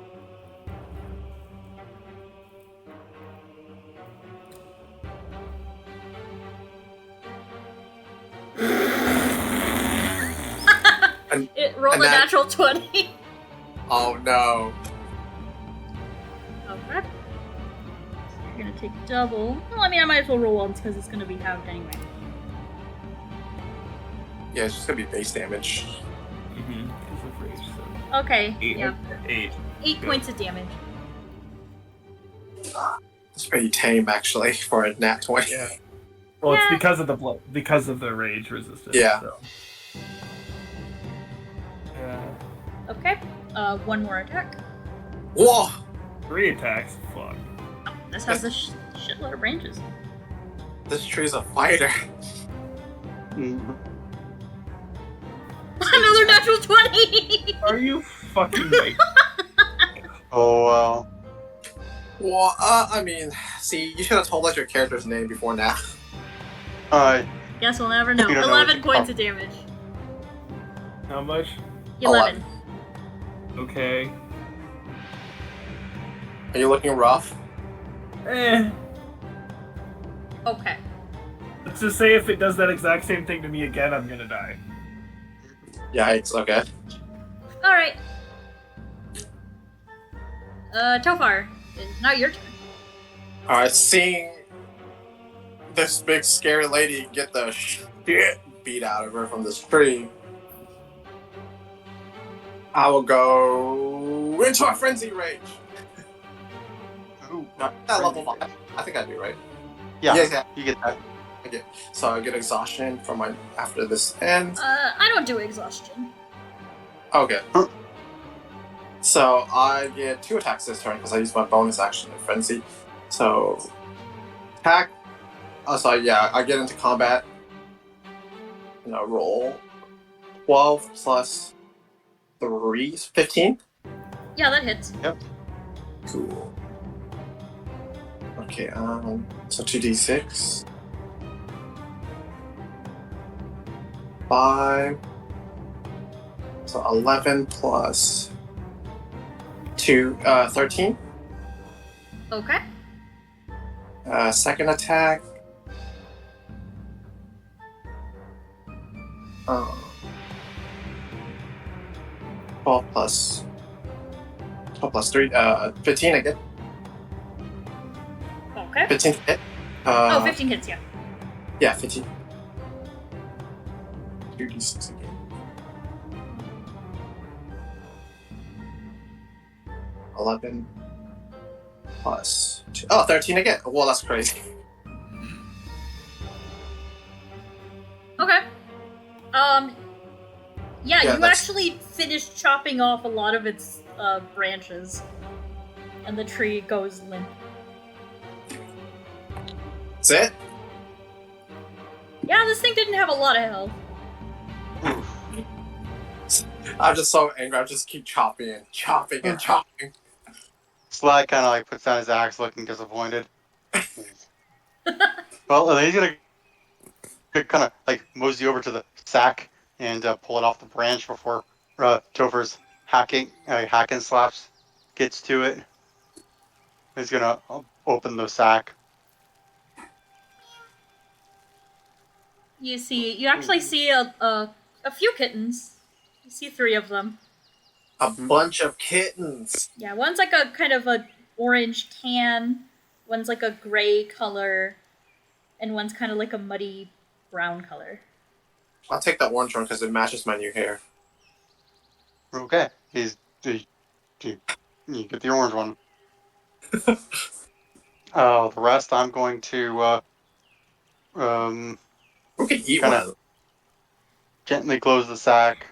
It rolled a natural 20. Oh no. Okay. You're gonna take double. Well, I mean, I might as well roll once because it's gonna be halved anyway. Yeah, it's just gonna be base damage. Mm-hmm. Because of rage, so. Okay, 8. yeah. 8. 8 Good. points of damage. It's pretty tame, actually, for a nat 20. Yeah. Well, Yeah. it's because of the because of the rage resistance. Yeah. So. Okay. One more attack. Whoa! 3 attacks. Fuck. This has a shitload of branches. This tree's a fighter. Mm-hmm. Another natural 20! Are you fucking right? Oh, well. Well, I mean, see, you should have told us your character's name before now. Guess we'll never know. You don't know 11 what- points of damage. How much? 11. Okay. Are you looking rough? Eh. Okay. Let's just say if it does that exact same thing to me again, I'm gonna die. Yikes, okay. Alright. Tofar, it's now your turn. Alright, seeing this big scary lady get the shit beat out of her from this tree, I will go into a frenzy rage. Ooh, No, at level 5. I think I do, right? yeah, Yeah. you get that. Okay. So I get exhaustion from my after this ends. I don't do exhaustion. Okay. Huh. So I get 2 attacks this turn because I use my bonus action in frenzy. So attack. So yeah, I get into combat. Roll 12 plus 3, 15. Yeah, that hits. Cool. Okay. So 2d6. 5. So 11 plus 2, 13. Okay. Second attack. 12 plus 3, 15 again. Okay. 15 hit. 15 hits, yeah. Yeah, 15. 2d6 again. $11 plus 2. Oh, 13 again. Well, that's crazy. Okay. Yeah, Yeah, you that's- actually finished chopping off a lot of its branches, and the tree goes limp. That's it? Yeah, this thing didn't have a lot of health. I'm just so angry. I just keep chopping and chopping and chopping. Sly kind of like puts down his axe, looking disappointed. Well, and then he's gonna kind of like mosey over to the sack and pull it off the branch before Topher's hack and slaps gets to it. He's gonna open the sack. You actually see a few kittens. You see 3 of them. A bunch of kittens. Yeah, one's like a kind of a orange tan, one's like a gray color, and one's kind of like a muddy brown color. I'll take that orange one because it matches my new hair. Okay, you get the orange one. The rest I'm going to Who can eat Kinda- one of them? gently close the sack,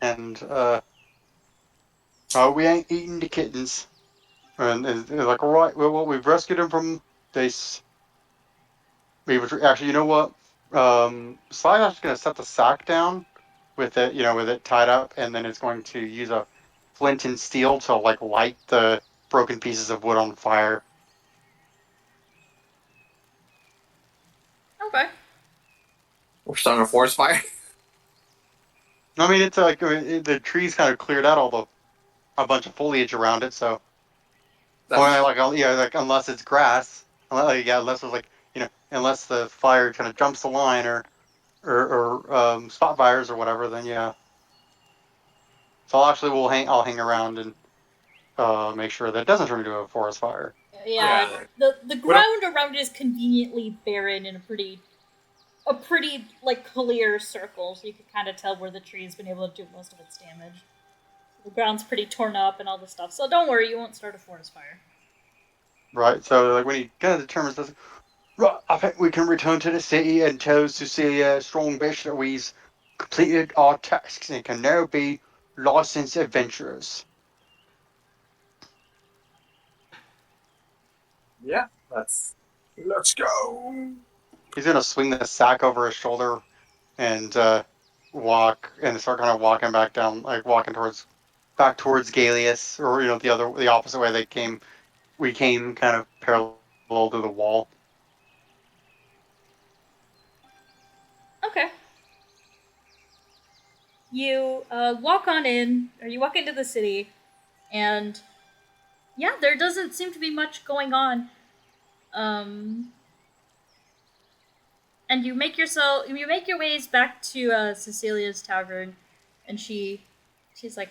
and we ain't eating the kittens. And it's like, all right, well, we've rescued them from this. Actually, you know what? Sly's actually going to set the sack down with it tied up, and then it's going to use a flint and steel to like light the broken pieces of wood on fire. Okay. We're starting a forest fire. I mean, it's like the trees kind of cleared out a bunch of foliage around it, so. Like unless it's grass, unless it's unless the fire kind of jumps the line or spot fires or whatever, then yeah. So I'll hang around and make sure that it doesn't turn into a forest fire. Yeah, Yeah. the ground around it is conveniently barren in a pretty like clear circle, so you can kind of tell where the tree's been able to do most of its damage. The ground's pretty torn up and all this stuff, so don't worry, you won't start a forest fire. Right, so like when he kind of determines this, right, I think we can return to the city and tell Cecilia Strongbish that we've completed our tasks and can now be licensed adventurers. Yeah, let's go. He's gonna swing the sack over his shoulder and walk and start kind of walking back down, like walking back towards Galiass, or the opposite way we came, kind of parallel to the wall. Okay. You walk on in, or you walk into the city, and yeah, there doesn't seem to be much going on. And you make your ways back to Cecilia's tavern, and she's like,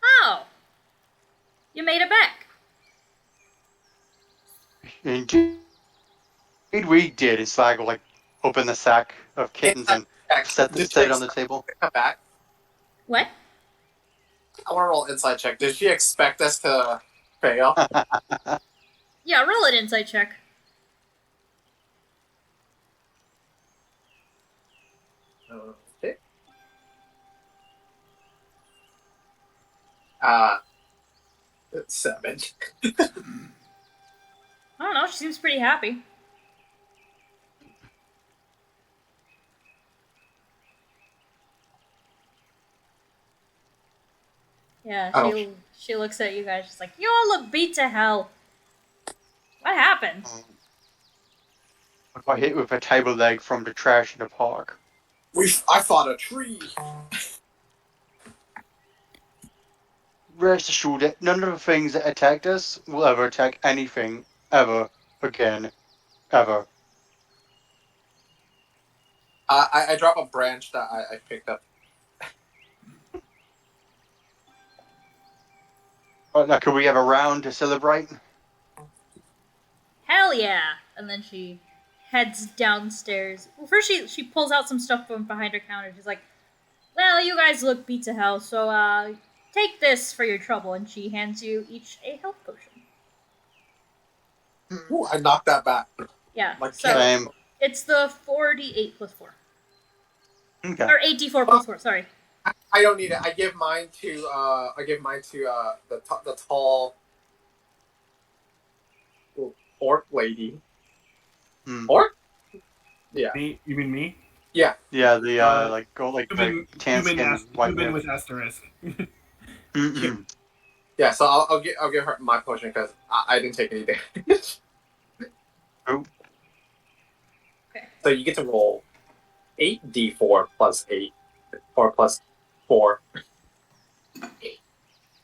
"Oh, you made it back." Indeed, we did. And Slag will like open the sack of kittens and set it on the table. Come back. What? I want to roll inside check. Did she expect us to fail? Yeah, roll an insight check. Okay. 7. I don't know. She seems pretty happy. Yeah, Oh. she looks at you guys. She's like, "You all look beat to hell. What happened?" I got hit with a table leg from the trash in the park. I fought a tree. rest assured that none of the things that attacked us will ever attack anything ever again. Ever. I drop a branch that I picked up. Now, could we have a round to celebrate? Hell yeah! And then she heads downstairs. Well, first she pulls out some stuff from behind her counter. She's like, "Well, you guys look beat to hell, so take this for your trouble." And she hands you each a health potion. Ooh, I knocked that back. Yeah. Like So Same. it's the 4d8 plus 4. Okay. Or 8d4 plus 4, sorry. I don't need it. I give mine to the tall orc lady. Hmm. Orc? Yeah. Me? You mean me? Yeah, the Uh, the tan skin white human hair. with asterisk. Mm-mm. Yeah. So I'll give her my potion because I didn't take any damage. Oh. Okay. So you get to roll 8d4 plus 8 or plus 4.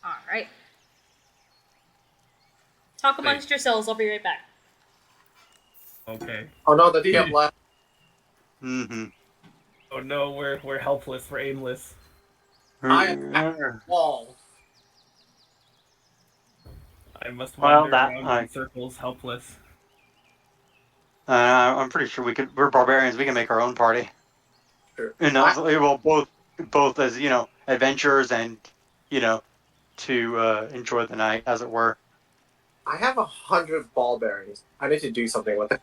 Alright. Talk amongst yourselves, I'll be right back. Okay. Oh no, the DM left. Mm-hmm. Oh no, we're helpless. We're aimless. I am at the wall. I must Well, wander that- around in circles, helpless. I'm pretty sure we're barbarians. We can make our own party. Sure. And well, both as adventurers and to enjoy the night, as it were. I have 100 ball bearings. I need to do something with it.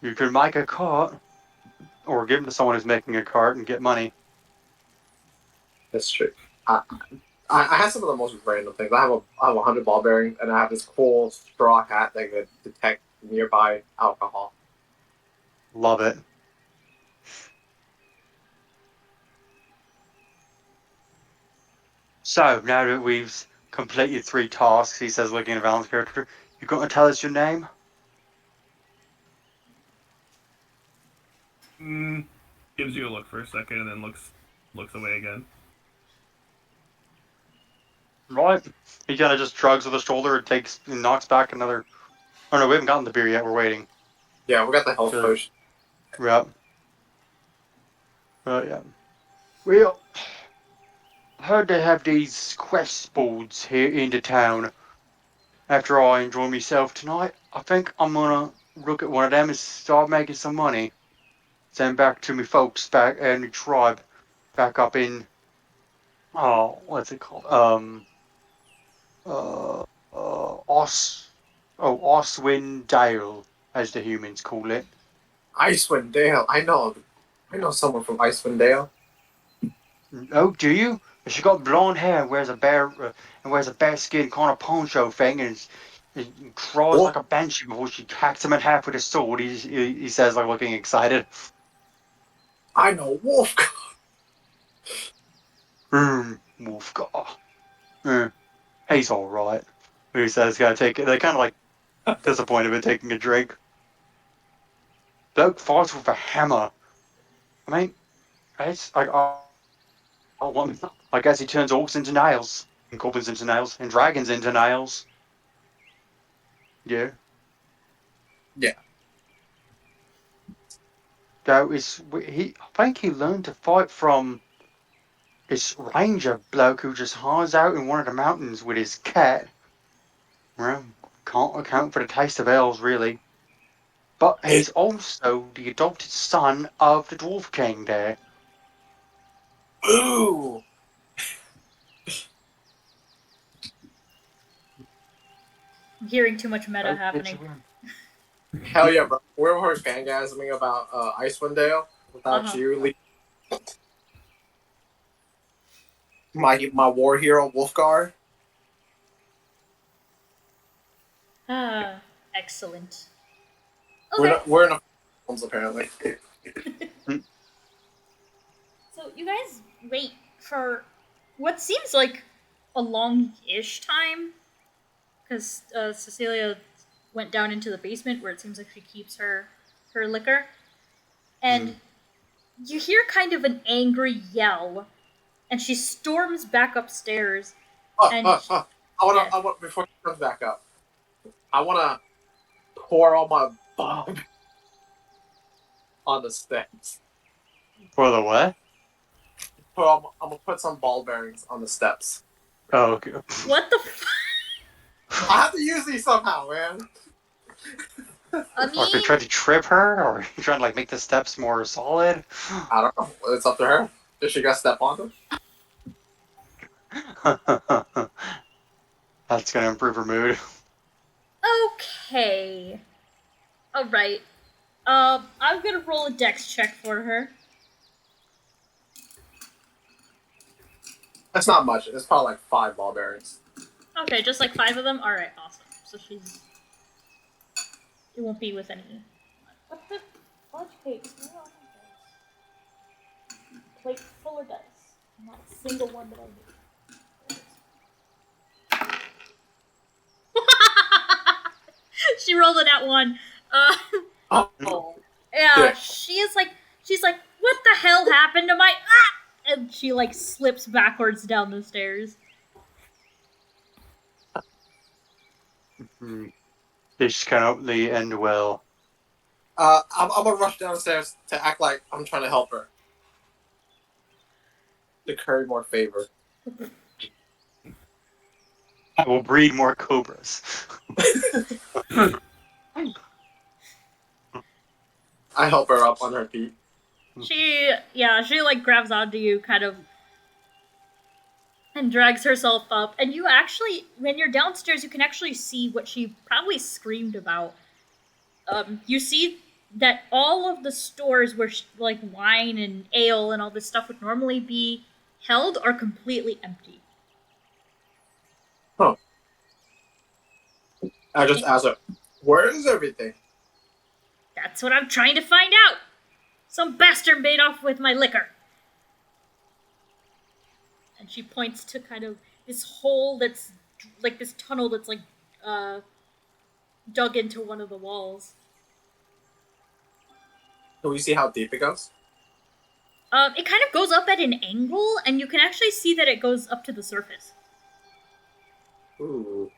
You could make a cart, or give them to someone who's making a cart and get money. That's true. I have some of the most random things. I have 100 ball bearings, and I have this cool straw hat that could detect nearby alcohol. Love it. So, now that we've completed 3 tasks, he says, looking at Valen's character, you going to tell us your name? Gives you a look for a second and then looks away again. Right. He kind of just shrugs with his shoulder and knocks back another... Oh no, we haven't gotten the beer yet, we're waiting. Yeah, we got the health Sure. potion. Yep. Yeah. Well, I heard they have these quest boards here in the town. After I enjoy myself tonight, I think I'm gonna look at one of them and start making some money. Send back to me folks back in the tribe, back up in what's it called? Oswin Dale, as the humans call it. Icewind Dale. I know someone from Icewind Dale. Oh, do you? She got blonde hair, and wears a bear skin kind of poncho thing, and crawls like a banshee before she hacks him in half with a sword. He says, like, looking excited. I know Wolf. Wolfgar. He's all right. He says, "Gotta take it." They're kind of like disappointed with taking a drink. Bloke fights with a hammer. I mean, it's like, I guess he turns orcs into nails, and goblins into nails, and dragons into nails. Yeah. Yeah. Though I think he learned to fight from this ranger bloke who just hides out in one of the mountains with his cat. Well, can't account for the taste of elves, really. But he's also the adopted son of the Dwarf King there. Ooh. I'm hearing too much meta happening. Hell yeah, bro. We're fangasming about Icewind Dale without you. My war hero Wolfgar. Excellent. Okay. We're in a films apparently. So you guys wait for what seems like a long-ish time, because Cecilia went down into the basement where it seems like she keeps her liquor, and you hear kind of an angry yell, and she storms back upstairs. And I want before she comes back up, I wanna pour all my bomb on the steps. For the what? I'm gonna put some ball bearings on the steps. Oh, okay. What the I have to use these somehow, man. I Or if you're mean, trying to trip her, or you're trying to like make the steps more solid. I don't know. It's up to her. Is she gonna step on them? That's gonna improve her mood. okay. Alright. I'm gonna roll a dex check for her. That's not much. It's probably like 5 ball bearings. Okay, just like 5 of them? Alright, awesome. So she's... It won't be with any... What the fudge cakes? Where are my dice? Plate full of dice. Not a single one that I need. She rolled it at 1. Oh. Yeah, she's like, what the hell happened to my... Ah! And she, like, slips backwards down the stairs. This cannot end well. I'm gonna rush downstairs to act like I'm trying to help her. To curry more favor. I will breed more cobras. I help her up on her feet. She like grabs onto you, kind of, and drags herself up. And you actually, when you're downstairs, you can actually see what she probably screamed about. You see that all of the stores where like wine and ale and all this stuff would normally be held are completely empty. Huh. I just asked her, where is everything? That's what I'm trying to find out. Some bastard made off with my liquor. And she points to kind of this hole that's like this tunnel that's like dug into one of the walls. Can we see how deep it goes? It kind of goes up at an angle, and you can actually see that it goes up to the surface. Ooh.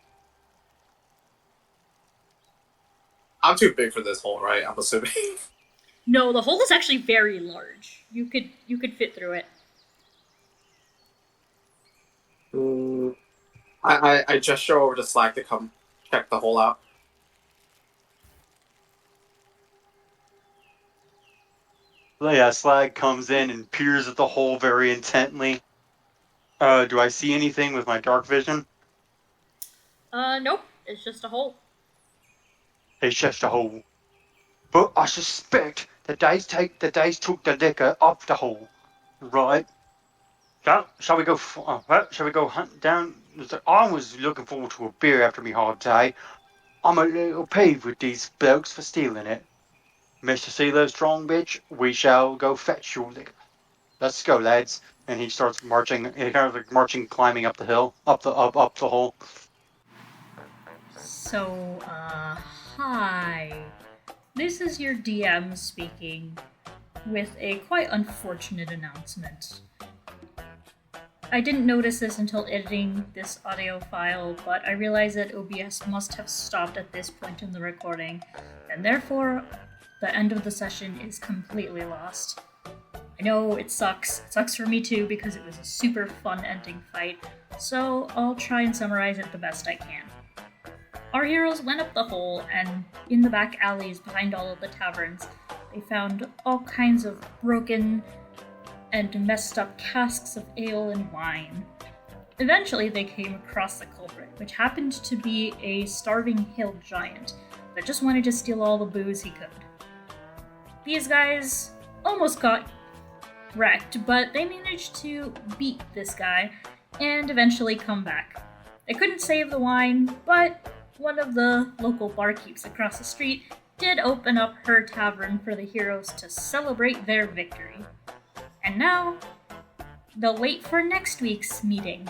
I'm too big for this hole, right? I'm assuming. No, the hole is actually very large. You could fit through it. I gesture over to Slack to come check the hole out. Yeah, Slag comes in and peers at the hole very intently. Do I see anything with my dark vision? Nope. It's just a hole. It's just a hole. But I suspect that they took the liquor up the hole, right? So, shall we go hunt down? I was looking forward to a beer after me hard day. I'm a little peeved with these blokes for stealing it. Mr. CeeLo Strong, bitch, we shall go fetch your liquor. Let's go, lads. And he starts marching. He kind of like marching, climbing up the hill, up the hole. So, hi. This is your DM speaking with a quite unfortunate announcement. I didn't notice this until editing this audio file, but I realized that OBS must have stopped at this point in the recording, and therefore, the end of the session is completely lost. I know it sucks. It sucks for me too because it was a super fun ending fight, so I'll try and summarize it the best I can. Our heroes went up the hole, and in the back alleys behind all of the taverns, they found all kinds of broken and messed up casks of ale and wine. Eventually, they came across the culprit, which happened to be a starving hill giant that just wanted to steal all the booze he could. These guys almost got wrecked, but they managed to beat this guy and eventually come back. They couldn't save the wine, but one of the local barkeeps across the street did open up her tavern for the heroes to celebrate their victory. And now, they'll wait for next week's meeting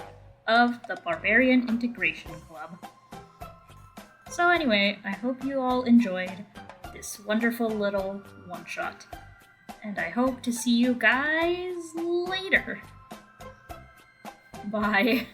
of the Barbarian Integration Club. So anyway, I hope you all enjoyed this wonderful little one-shot. And I hope to see you guys later. Bye.